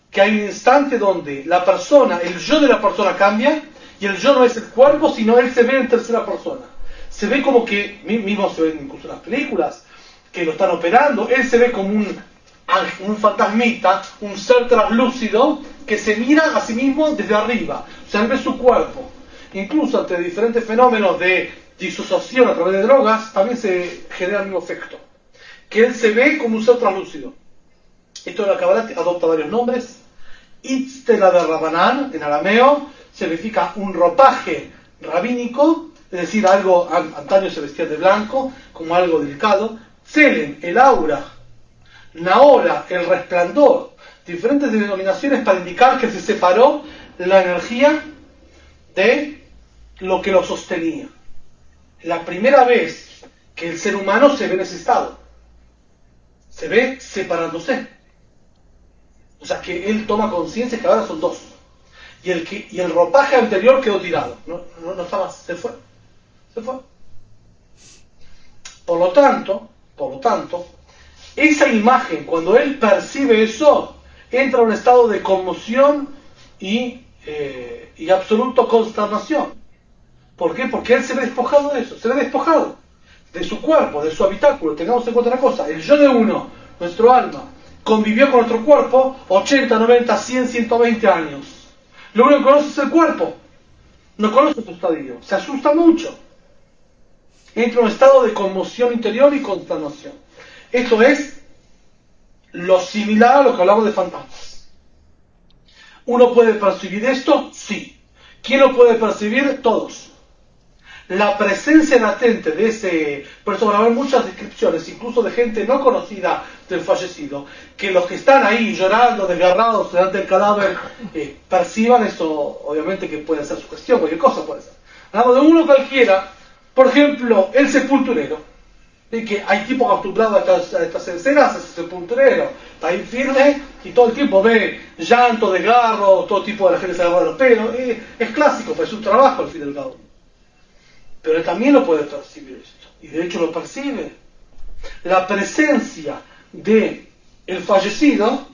Que hay un instante donde la persona, el yo de la persona cambia, y el yo no es el cuerpo, sino él se ve en tercera persona. Se ve como que, mismo se ven incluso en las películas, que lo están operando, él se ve como un fantasmita, un ser translúcido, que se mira a sí mismo desde arriba. O sea, él ve su cuerpo. Incluso ante diferentes fenómenos de disociación a través de drogas, también se genera el mismo efecto. Que él se ve como un ser translúcido. Esto de la Kabbalah adopta varios nombres. Itztela de Rabanán, en arameo, significa un ropaje rabínico, es decir, algo, antaño se vestía de blanco, como algo delicado. Tselem, el aura. Naora, el resplandor. Diferentes denominaciones para indicar que se separó la energía de lo que lo sostenía. La primera vez que el ser humano se ve en ese estado. Se ve separándose. O sea que él toma conciencia que ahora son dos. Y el ropaje anterior quedó tirado. No está más. Se fue. Por lo tanto, esa imagen, cuando él percibe eso, entra a un estado de conmoción y absoluta consternación. ¿Por qué? Porque él se ve despojado de eso, se ve despojado de su cuerpo, de su habitáculo. Tengamos en cuenta una cosa, el yo de uno, nuestro alma, convivió con nuestro cuerpo 80, 90, 100, 120 años. Lo único que conoce es el cuerpo, no conoce su estadio, se asusta mucho. Entra en un estado de conmoción interior y consternación. Esto es lo similar a lo que hablamos de fantasmas. ¿Uno puede percibir esto? Sí. ¿Quién lo puede percibir? Todos. La presencia latente de ese... Por eso van a haber muchas descripciones, incluso de gente no conocida del fallecido, que los que están ahí llorando, desgarrados delante del cadáver, perciban eso. Obviamente que puede ser su cuestión, cualquier cosa puede ser. Hablamos de uno cualquiera, por ejemplo, el sepulturero. Y que hay tipos acostumbrados a estas escenas, es el sepulturero, está ahí firme y todo el tiempo ve llanto, desgarro, todo tipo de la gente se agarra los pelos. Es clásico, pues es un trabajo al fin del cabo. Pero él también lo puede percibir esto, y de hecho lo percibe. La presencia de el fallecido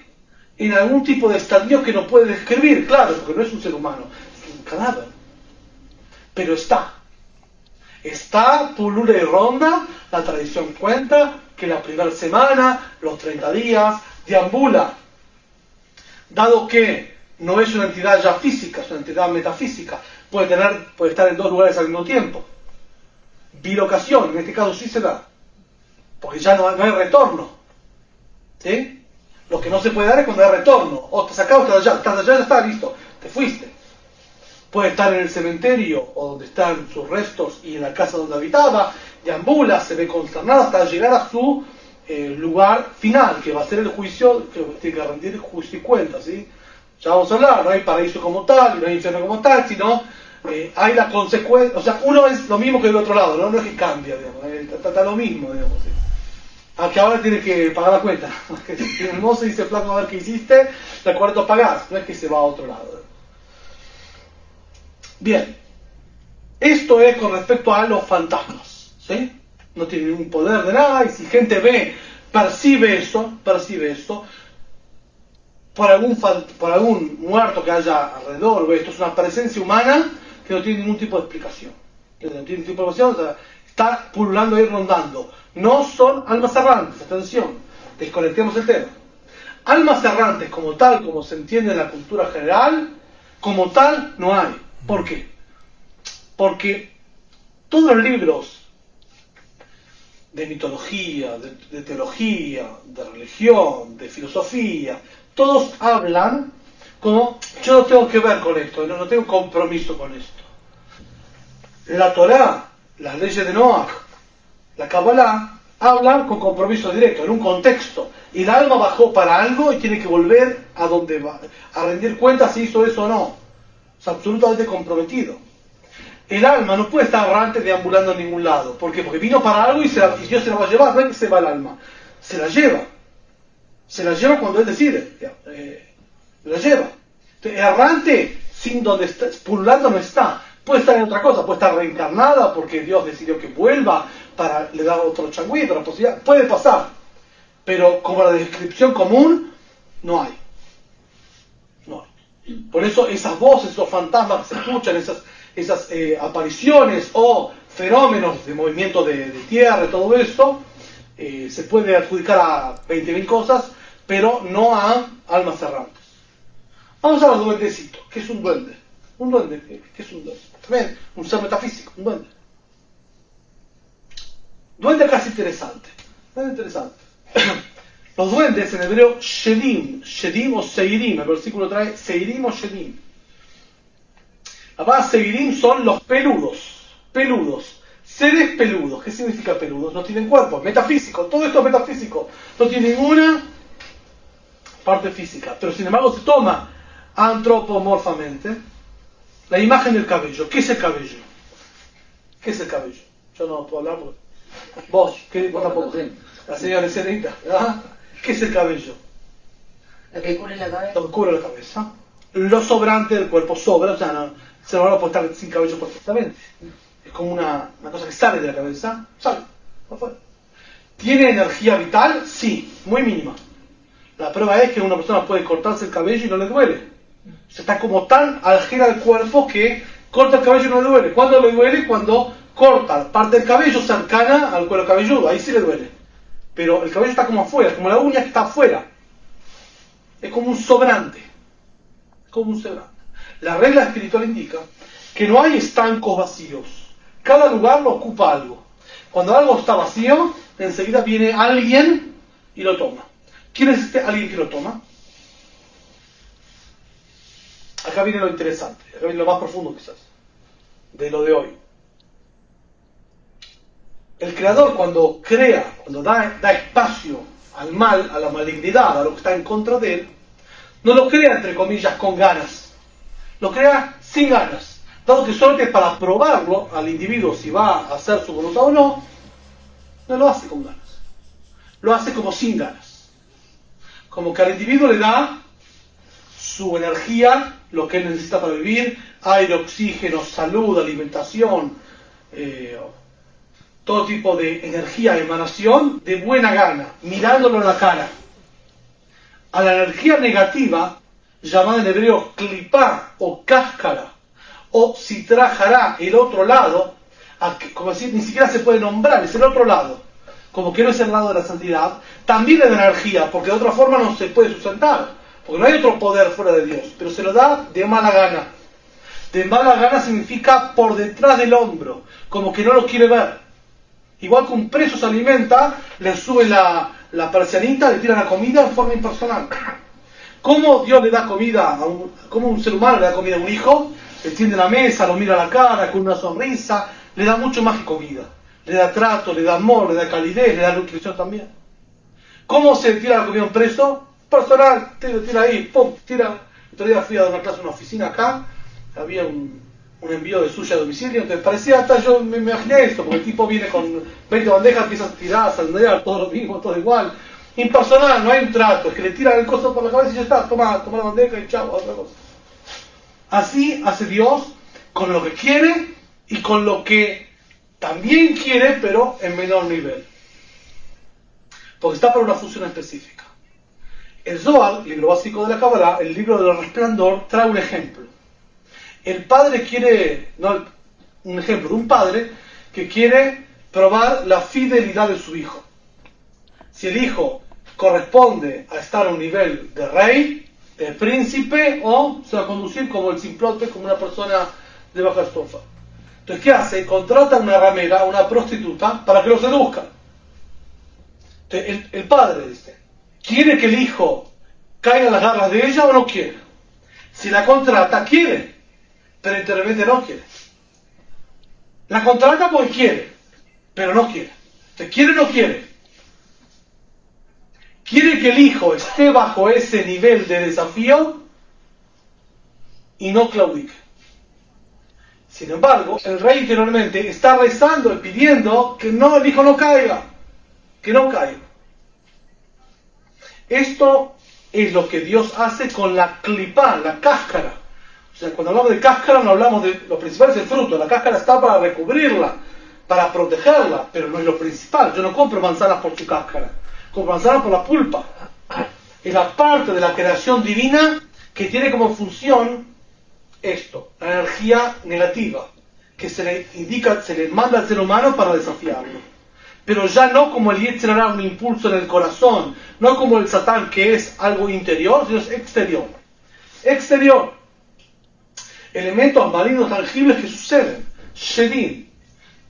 en algún tipo de estadio que no puede describir, claro, porque no es un ser humano, es un cadáver. Pero está, pulula y ronda. La tradición cuenta que la primera semana, los 30 días, deambula. Dado que no es una entidad ya física, es una entidad metafísica, puede estar en dos lugares al mismo tiempo. Bilocación, en este caso sí se da, porque ya no hay retorno. ¿Sí? Lo que no se puede dar es cuando hay retorno. O estás acá o estás allá, ya está, listo, te fuiste. Puede estar en el cementerio o donde están sus restos y en la casa donde habitaba, deambula, se ve consternada hasta llegar a su lugar final, que va a ser el juicio, que tiene que rendir el juicio y cuenta, ¿sí? Ya vamos a hablar, no hay paraíso como tal, no hay infierno como tal, sino hay la consecuencia, o sea, uno es lo mismo que del otro lado, no es que cambia, digamos, está lo mismo, digamos, ¿sí? Aunque ahora tiene que pagar la cuenta, el mozo dice, flaco, a ver qué hiciste, de acuerdo pagás, no es que se va a otro lado. Bien, esto es con respecto a los fantasmas, ¿sí? No tiene ningún poder de nada, y si gente percibe eso, por algún muerto que haya alrededor, esto es una presencia humana que no tiene ningún tipo de explicación. No tiene ningún tipo de explicación, o sea, está pululando ahí, rondando. No son almas errantes, atención, desconectemos el tema. Almas errantes como tal, como se entiende en la cultura general, como tal no hay. ¿Por qué? Porque todos los libros de mitología, de teología, de religión, de filosofía, todos hablan como yo no tengo que ver con esto, no tengo compromiso con esto. La Torá, las leyes de Noach, la Kabbalah, hablan con compromiso directo, en un contexto. Y el alma bajó para algo y tiene que volver a donde va, a rendir cuentas si hizo eso o no. Es absolutamente comprometido. El alma no puede estar errante deambulando en ningún lado. ¿Por qué? Porque vino para algo y Dios se la va a llevar. No es que se va el alma. Se la lleva. Se la lleva cuando Él decide. La lleva. Entonces, errante, sin donde está, pululando no está. Puede estar en otra cosa. Puede estar reencarnada porque Dios decidió que vuelva para le dar otro changüí, otra posibilidad. Puede pasar. Pero como la descripción común, no hay. No hay. Por eso esas voces, esos fantasmas que se escuchan, esas apariciones o fenómenos de movimiento de tierra y todo esto, se puede adjudicar a 20.000 cosas, pero no a almas errantes. Vamos a los duendecitos. ¿Qué es un duende? Un duende, ¿qué es un duende? También un ser metafísico, un duende. Duende casi interesante. Duende interesante. Los duendes en hebreo Shedim o Seirim, el versículo trae Seirim o Shedim. La palabra Seirim son los peludos, seres peludos. ¿Qué significa peludos? No tienen cuerpo, metafísico, todo esto es metafísico, no tiene ninguna parte física, pero sin embargo se toma antropomorfamente la imagen del cabello. ¿Qué es el cabello? ¿Qué es el cabello? Yo no puedo hablar porque... Vos tampoco. La señora Elenita, ¿verdad? ¿Qué es el cabello? Lo que cubre la cabeza. Lo que cubre la cabeza. Lo sobrante del cuerpo sobra, o sea, no, se va a estar sin cabello perfectamente. Es como una cosa que sale de la cabeza, sale, afuera. ¿Tiene energía vital? Sí, muy mínima. La prueba es que una persona puede cortarse el cabello y no le duele. O sea, está como tan aljera del cuerpo que corta el cabello y no le duele. ¿Cuándo le duele? Cuando corta parte del cabello cercana al cuero cabelludo, ahí sí le duele. Pero el cabello está como afuera, como la uña que está afuera. Es como un sobrante. Como un sobrante. La regla espiritual indica que no hay estancos vacíos. Cada lugar lo ocupa algo. Cuando algo está vacío, enseguida viene alguien y lo toma. ¿Quién es este alguien que lo toma? Acá viene lo interesante, acá viene lo más profundo quizás, de lo de hoy. El creador cuando crea, cuando da espacio al mal, a la malignidad, a lo que está en contra de él, no lo crea entre comillas con ganas, lo crea sin ganas, dado que solo es para probarlo al individuo si va a hacer su voluntad o no, no lo hace con ganas, lo hace como sin ganas, como que al individuo le da su energía, lo que él necesita para vivir, aire, oxígeno, salud, alimentación, todo tipo de energía, emanación, de buena gana, mirándolo en la cara. A la energía negativa, llamada en hebreo clipá o cáscara, o sitrajará, el otro lado, como decir, ni siquiera se puede nombrar, es el otro lado, como que no es el lado de la santidad, también es de energía, porque de otra forma no se puede sustentar, porque no hay otro poder fuera de Dios, pero se lo da de mala gana. De mala gana significa por detrás del hombro, como que no lo quiere ver. Igual que un preso se alimenta, le sube la persianita, le tira la comida en forma impersonal. ¿Cómo Dios le da comida cómo un ser humano le da comida a un hijo? Le tiende la mesa, lo mira a la cara con una sonrisa, le da mucho más que comida. Le da trato, le da amor, le da calidez, le da nutrición también. ¿Cómo se tira la comida a un preso? Personal, tira ahí, pum, tira. El otro día fui a dar una clase en una oficina acá, había un envío de sushi a domicilio, entonces parecía hasta yo me imaginé esto, porque el tipo viene con 20 bandejas, empieza a tirar, a sandrear, todo lo mismo, todo igual. Impersonal, no hay un trato, es que le tiran el costo por la cabeza y ya está, toma la bandeja y chao, otra cosa. Así hace Dios con lo que quiere y con lo que también quiere, pero en menor nivel. Porque está para una función específica. El Zohar, libro básico de la Kabbalah, el libro del resplandor, trae un ejemplo. El padre quiere, no, un ejemplo de un padre que quiere probar la fidelidad de su hijo. Si el hijo corresponde a estar a un nivel de rey, de príncipe, o se va a conducir como el simplote, como una persona de baja estofa. Entonces, ¿qué hace? Contrata una ramera, una prostituta, para que lo seduzca. Entonces, el padre dice, ¿quiere que el hijo caiga en las garras de ella o no quiere? Si la contrata, quiere, pero interamente no quiere. La contrata porque quiere, pero no quiere. Entonces, ¿quiere o no quiere? Quiere que el hijo esté bajo ese nivel de desafío y no claudique. Sin embargo, el rey interiormente está rezando y pidiendo que no, el hijo no caiga, que no caiga. Esto es lo que Dios hace con la clipá, la cáscara. O sea, cuando hablamos de cáscara no hablamos de lo principal, es el fruto. La cáscara está para recubrirla, para protegerla, pero no es lo principal. Yo no compro manzanas por su cáscara, compro manzanas por la pulpa. Es la parte de la creación divina que tiene como función esto, la energía negativa, que se le indica, se le manda al ser humano para desafiarlo. Pero ya no como el Yetzer Hara, un impulso en el corazón, no como el Satán, que es algo interior, sino es exterior. Exterior. Elementos malignos tangibles que suceden. Shedim.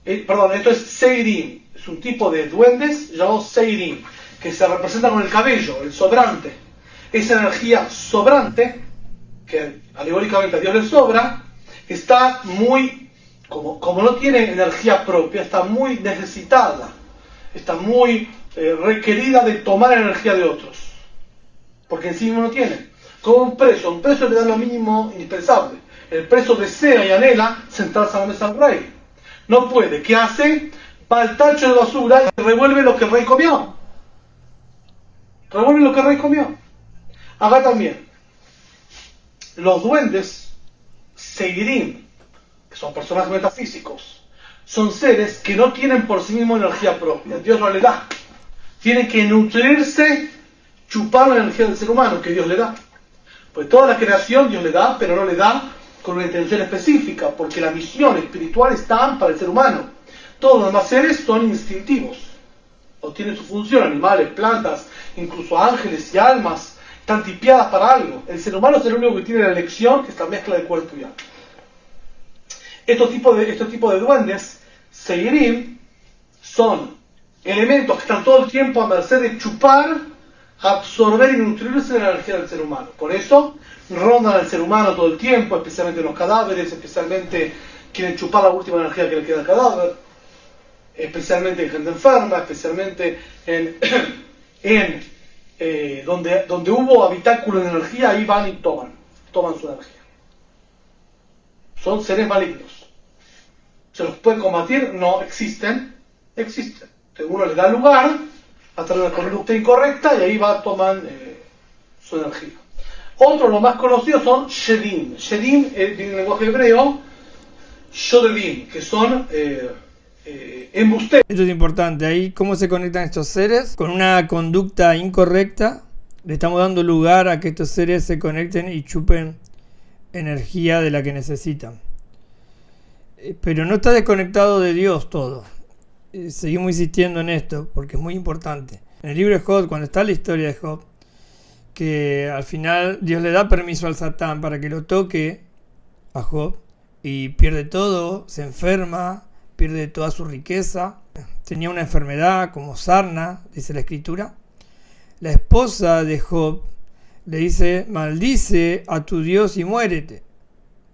Esto es Seirim. Es un tipo de duendes llamado Seirim, que se representa con el cabello, el sobrante. Esa energía sobrante, que alegóricamente a Dios le sobra, está muy, como no tiene energía propia, está muy necesitada, está muy requerida de tomar energía de otros, porque en sí mismo no tiene. Como un preso le da lo mínimo indispensable. El preso desea y anhela sentarse a la mesa del rey. No puede. ¿Qué hace? Va al tacho de basura y revuelve lo que el rey comió. Revuelve lo que el rey comió. Acá también. Los duendes, Seirim, que son personajes metafísicos, son seres que no tienen por sí mismos energía propia. Dios no le da. Tienen que nutrirse, chupar la energía del ser humano que Dios le da. Pues toda la creación Dios le da, pero no le da con una intención específica, porque la misión espiritual está para el ser humano. Todos los demás seres son instintivos, o tienen su función, animales, plantas, incluso ángeles y almas, están tipiadas para algo. El ser humano es el único que tiene la elección, que es la mezcla de cuerpo y alma. Estos tipos de duendes, Seirim, son elementos que están todo el tiempo a merced de chupar, absorber y nutrirse de la energía del ser humano. Por eso rondan al ser humano todo el tiempo, especialmente en los cadáveres, especialmente quieren chupar la última energía que le queda al cadáver, especialmente en gente enferma, especialmente donde hubo habitáculo de energía, ahí van y toman su energía. Son seres malignos. ¿Se los puede combatir? No, existen. Entonces uno le da lugar a través de una conducta incorrecta y ahí toman su energía. Otros, los más conocidos, son Shedim. Shedim, en el lenguaje hebreo, Shodedim, que son embusteros. Esto es importante. Ahí, ¿cómo se conectan estos seres? Con una conducta incorrecta, le estamos dando lugar a que estos seres se conecten y chupen energía de la que necesitan. Pero no está desconectado de Dios todo. Seguimos insistiendo en esto porque es muy importante. En el libro de Job, cuando está la historia de Job, que al final Dios le da permiso al Satán para que lo toque a Job y pierde todo, se enferma, pierde toda su riqueza, tenía una enfermedad como sarna, dice la escritura. La esposa de Job le dice: maldice a tu Dios y muérete.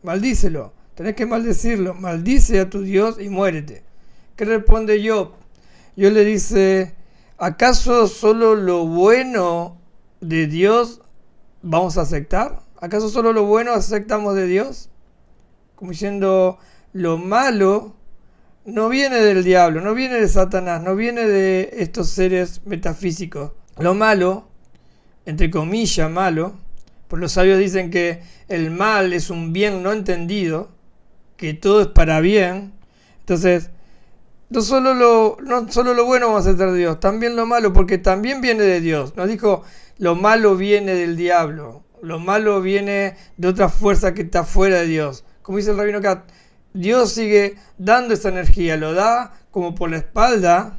Maldícelo, tenés que maldecirlo, maldice a tu Dios y muérete. ¿Qué responde Job? Job le dice: ¿acaso solo lo bueno de Dios vamos a aceptar? ¿Acaso solo lo bueno aceptamos de Dios? Como diciendo, lo malo no viene del diablo, no viene de Satanás, no viene de estos seres metafísicos. Lo malo, entre comillas malo, pues los sabios dicen que el mal es un bien no entendido, que todo es para bien. Entonces, no solo lo bueno vamos a aceptar de Dios, también lo malo, porque también viene de Dios. Nos dijo, lo malo viene del diablo, lo malo viene de otra fuerza que está fuera de Dios. Como dice el Rabino Kat, Dios sigue dando esa energía, lo da como por la espalda,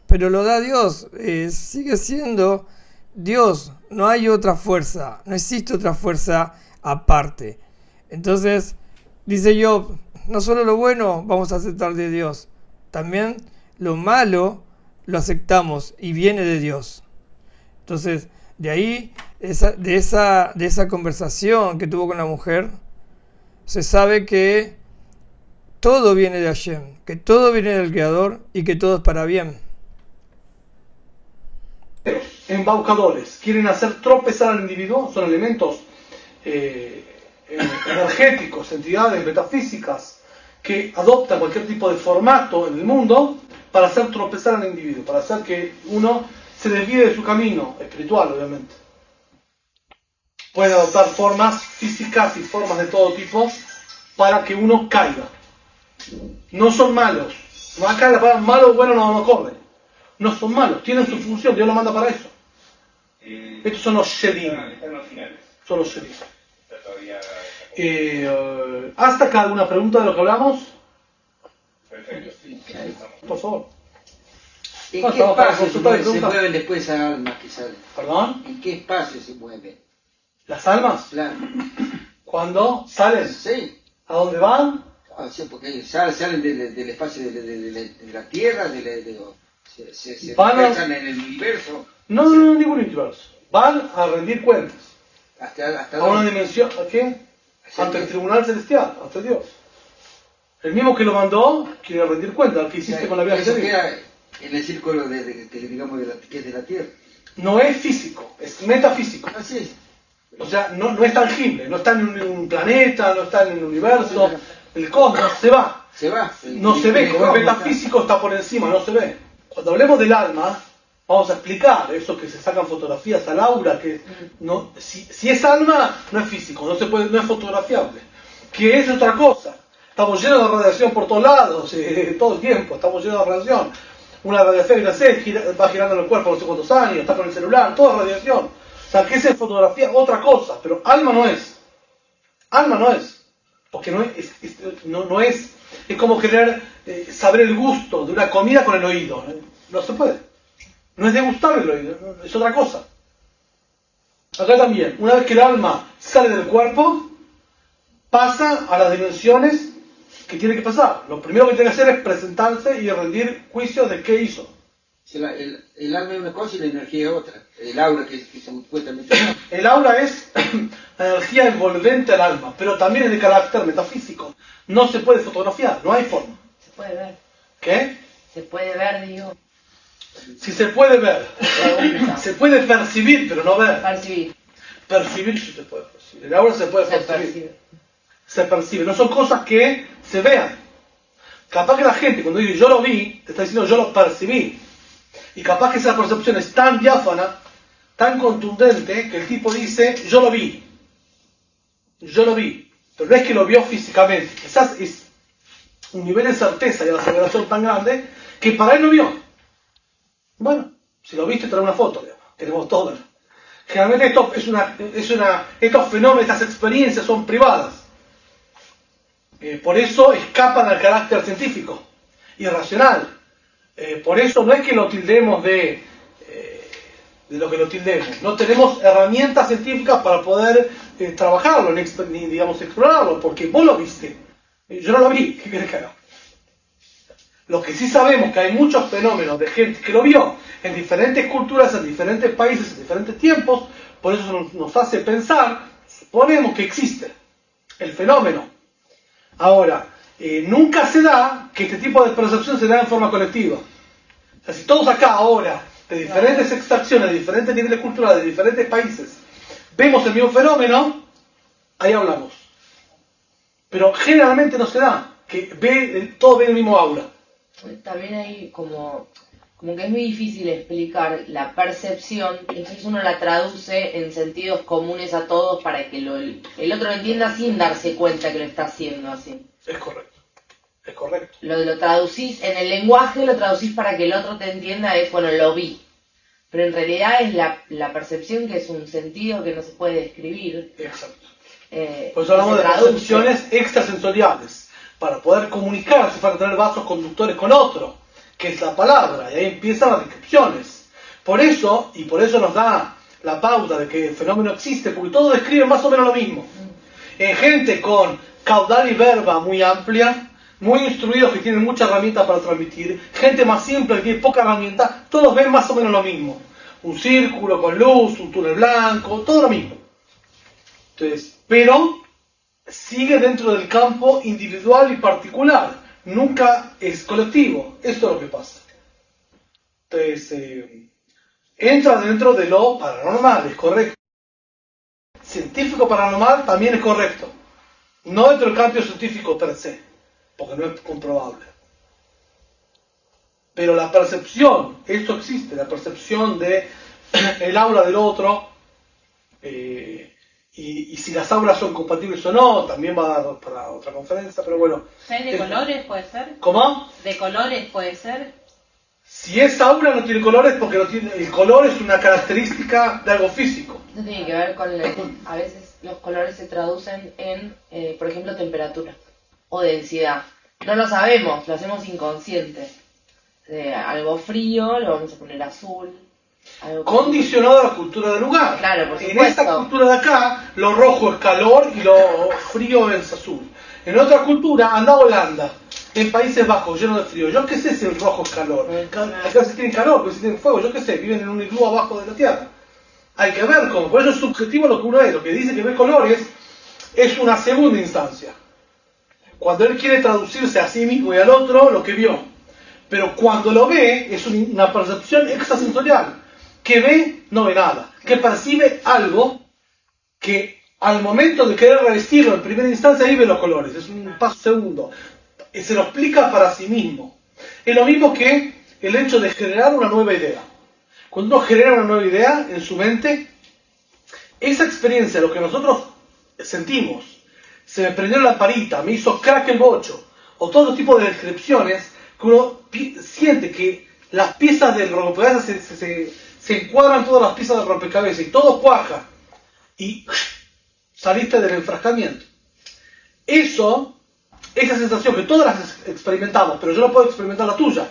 pero lo da Dios, sigue siendo Dios, no hay otra fuerza, no existe otra fuerza aparte. Entonces, dice Job, no solo lo bueno vamos a aceptar de Dios, también lo malo lo aceptamos y viene de Dios. Entonces, de ahí, de esa conversación que tuvo con la mujer, se sabe que todo viene de Hashem, que todo viene del Creador y que todo es para bien. Embaucadores, quieren hacer tropezar al individuo, son elementos energéticos, entidades metafísicas que adoptan cualquier tipo de formato en el mundo para hacer tropezar al individuo, para hacer que uno se desvíe de su camino espiritual, obviamente. Pueden adoptar formas físicas y formas de todo tipo para que uno caiga. No son malos. Acá la palabra malo o bueno no corre. No son malos, tienen su función, Dios lo manda para eso. Estos son los shedim. Son los shedim. ¿Hasta acá alguna pregunta de lo que hablamos? Por favor. ¿En qué espacio se mueven después esas almas que salen? ¿Perdón? ¿En qué espacio se mueven? ¿Las almas? Claro. ¿Cuándo salen? Sí. ¿A dónde van? Sí, porque salen del espacio de la Tierra, se van dispersan en el universo. No, ningún universo. Van a rendir cuentas. ¿Hasta a una dimensión, ¿a qué? Ante el tribunal celestial, ante Dios. El mismo que lo mandó quiere rendir cuentas. ¿Qué hiciste con la vida eso queda en el círculo digamos que es de la Tierra. No es físico, es metafísico. Así es. O sea, no es tangible, no está en un planeta, no está en el universo, el cosmos, se va. Se va. No se ve, como es metafísico está por encima, no se ve. Cuando hablemos del alma, vamos a explicar eso que se sacan fotografías al aura, que no, si es alma, no es físico, no es fotografiable. Que es otra cosa. Estamos llenos de radiación por todos lados, todo el tiempo, estamos llenos de radiación. Una radiación va girando en el cuerpo no sé cuántos años, está con el celular, toda radiación. O sea, que es fotografía, otra cosa, pero alma no es. Alma no es. Porque no es como querer saber el gusto de una comida con el oído. No se puede. No es degustable el oído, es otra cosa. Acá también, una vez que el alma sale del cuerpo, pasa a las dimensiones que tiene que pasar. Lo primero que tiene que hacer es presentarse y rendir juicio de qué hizo. El alma es una cosa y la energía es otra. El aura que supuestamente... El aura es la energía envolvente al alma, pero también es de carácter metafísico. No se puede fotografiar, no hay forma. Se puede ver. ¿Qué? Se puede ver, digo. Si se puede ver, se puede percibir, pero no ver. Percibir sí se puede percibir. El aura se puede percibir. Se percibe. No son cosas que se vean. Capaz que la gente cuando dice yo lo vi, te está diciendo yo lo percibí. Y capaz que esa percepción es tan diáfana, tan contundente, que el tipo dice yo lo vi. Yo lo vi. Pero no es que lo vio físicamente. Quizás es un nivel de certeza y de aseveración tan grande que para él lo vio. Bueno, si lo viste, trae una foto, digamos. Tenemos todo. Generalmente estos fenómenos, estas experiencias son privadas. Por eso escapan al carácter científico y racional. Por eso no es que lo tildemos de lo que lo tildemos. No tenemos herramientas científicas para poder trabajarlo, ni digamos explorarlo, porque vos lo viste. Yo no lo vi. ¿Qué querés que haga? Lo que sí sabemos que hay muchos fenómenos de gente que lo vio en diferentes culturas, en diferentes países, en diferentes tiempos, por eso nos hace pensar, suponemos que existe el fenómeno. Ahora, nunca se da que este tipo de percepción se da en forma colectiva. O sea, si todos acá ahora, de diferentes extracciones, de diferentes niveles culturales, de diferentes países, vemos el mismo fenómeno, ahí hablamos. Pero generalmente no se da, que todos ven el mismo aura. También hay como que es muy difícil explicar la percepción, entonces uno la traduce en sentidos comunes a todos para que el otro lo entienda sin darse cuenta que lo está haciendo así. Es correcto. Es correcto. Lo traducís en el lenguaje, lo traducís para que el otro te entienda, es, bueno, lo vi. Pero en realidad es la percepción, que es un sentido que no se puede describir. Exacto. Por eso hablamos de percepciones extrasensoriales. Para poder comunicar, se falta tener vasos conductores con otro, que es la palabra, y ahí empiezan las descripciones. Por eso nos da la pauta de que el fenómeno existe, porque todos describen más o menos lo mismo. En gente con caudal y verba muy amplia, muy instruidos que tienen muchas herramientas para transmitir, gente más simple que tiene poca herramienta, todos ven más o menos lo mismo. Un círculo con luz, un túnel blanco, todo lo mismo. Entonces, pero sigue dentro del campo individual y particular, nunca es colectivo. Esto es lo que pasa. Entonces, entra dentro de lo paranormal, es correcto. Científico paranormal también es correcto. No dentro del campo científico per se, porque no es comprobable. Pero la percepción, esto existe, la percepción de el aura del otro, y si las auras son compatibles o no, también va a dar para otra conferencia, pero bueno. ¿De colores puede ser? ¿Cómo? ¿De colores puede ser? Si es aura no tiene colores, porque no tiene, el color es una característica de algo físico. Eso tiene que ver con, a veces los colores se traducen en, por ejemplo, temperatura o densidad. No lo sabemos, lo hacemos inconsciente. Algo frío lo vamos a poner azul. Condicionado a la cultura del lugar. Claro, por supuesto. En esta cultura de acá, lo rojo es calor y lo frío es azul. En otra cultura, anda a Holanda, en Países Bajos, lleno de frío. Yo qué sé si el rojo es calor. Acá se tienen calor, pero se tienen fuego. Yo qué sé, viven en un iglú abajo de la tierra. Hay que ver cómo. Por eso es subjetivo lo que uno es. Lo que dice que ve colores es una segunda instancia. Cuando él quiere traducirse a sí mismo y al otro, lo que vio. Pero cuando lo ve, es una percepción extrasensorial. Que ve, no ve nada. Que percibe algo que al momento de querer revestirlo en primera instancia, ahí ve los colores. Es un paso segundo. Se lo explica para sí mismo. Es lo mismo que el hecho de generar una nueva idea. Cuando uno genera una nueva idea en su mente, esa experiencia, lo que nosotros sentimos, se me prendió la lamparita, me hizo crack el bocho, o todo tipo de descripciones, que uno siente que las piezas del rompecabezas se encuadran, todas las piezas del rompecabezas y todo cuaja, y saliste del enfrascamiento. Esa sensación que todas las experimentamos, pero yo no puedo experimentar la tuya,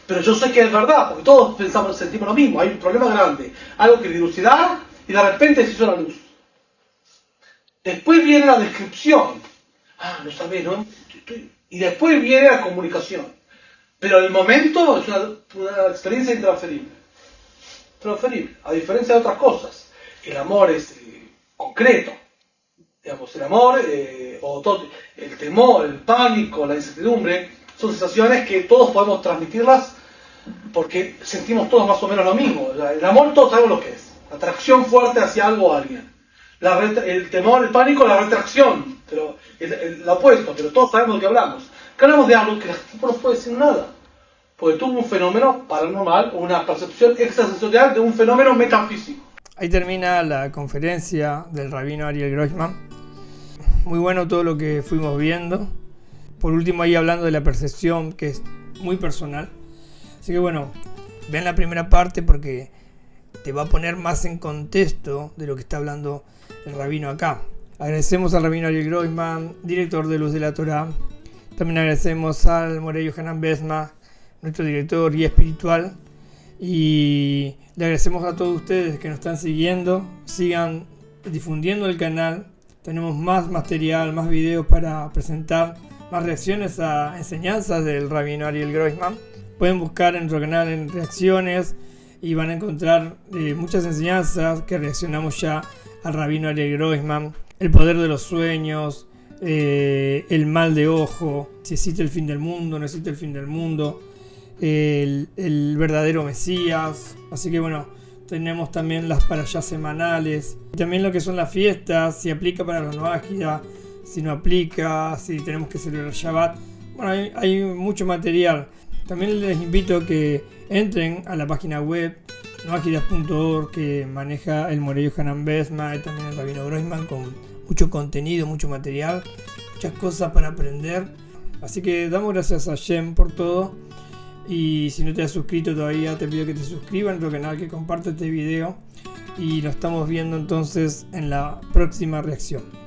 pero yo sé que es verdad, porque todos sentimos lo mismo. Hay un problema grande, algo que dilucidar y de repente se hizo la luz. Después viene la descripción. No sabés, ¿no? Y después viene la comunicación. Pero el momento es una experiencia intransferible. Transferible, a diferencia de otras cosas. El amor es concreto. Digamos, el amor, el temor, el pánico, la incertidumbre, son sensaciones que todos podemos transmitirlas porque sentimos todos más o menos lo mismo. El amor todos sabemos lo que es. Atracción fuerte hacia algo o alguien. El temor, el pánico, la retracción. Pero el opuesto, pero todos sabemos de qué hablamos. Que hablamos de algo que el tipo no puede decir nada. Porque tuvo un fenómeno paranormal, una percepción extrasensorial de un fenómeno metafísico. Ahí termina la conferencia del rabino Ariel Grossman. Muy bueno todo lo que fuimos viendo. Por último, ahí hablando de la percepción, que es muy personal. Así que bueno, ven la primera parte porque te va a poner más en contexto de lo que está hablando el rabino acá. Agradecemos al rabino Ariel Grossman, director de Luz de la Torá. También agradecemos al Morey Yohanan Besma, nuestro director guía espiritual. Y le agradecemos a todos ustedes que nos están siguiendo. Sigan difundiendo el canal. Tenemos más material, más videos para presentar, más reacciones a enseñanzas del rabino Ariel Grossman. Pueden buscar en nuestro canal en reacciones y van a encontrar muchas enseñanzas que reaccionamos ya al rabino Ariel Grossman. El poder de los sueños, el mal de ojo, si existe el fin del mundo, no existe el fin del mundo, el verdadero Mesías. Así que bueno, tenemos también las parashas semanales, y también lo que son las fiestas, si aplica para los Noágida, si no aplica, si tenemos que celebrar Shabbat. Bueno, hay mucho material. También les invito a que entren a la página web noagidas.org, que maneja el Morey Yohanan Besma y también el rabino Grossman, con mucho contenido, mucho material, muchas cosas para aprender. Así que damos gracias a Hashem por todo. Y si no te has suscrito todavía, te pido que te suscribas a nuestro canal, que compartas este video. Y lo estamos viendo entonces en la próxima reacción.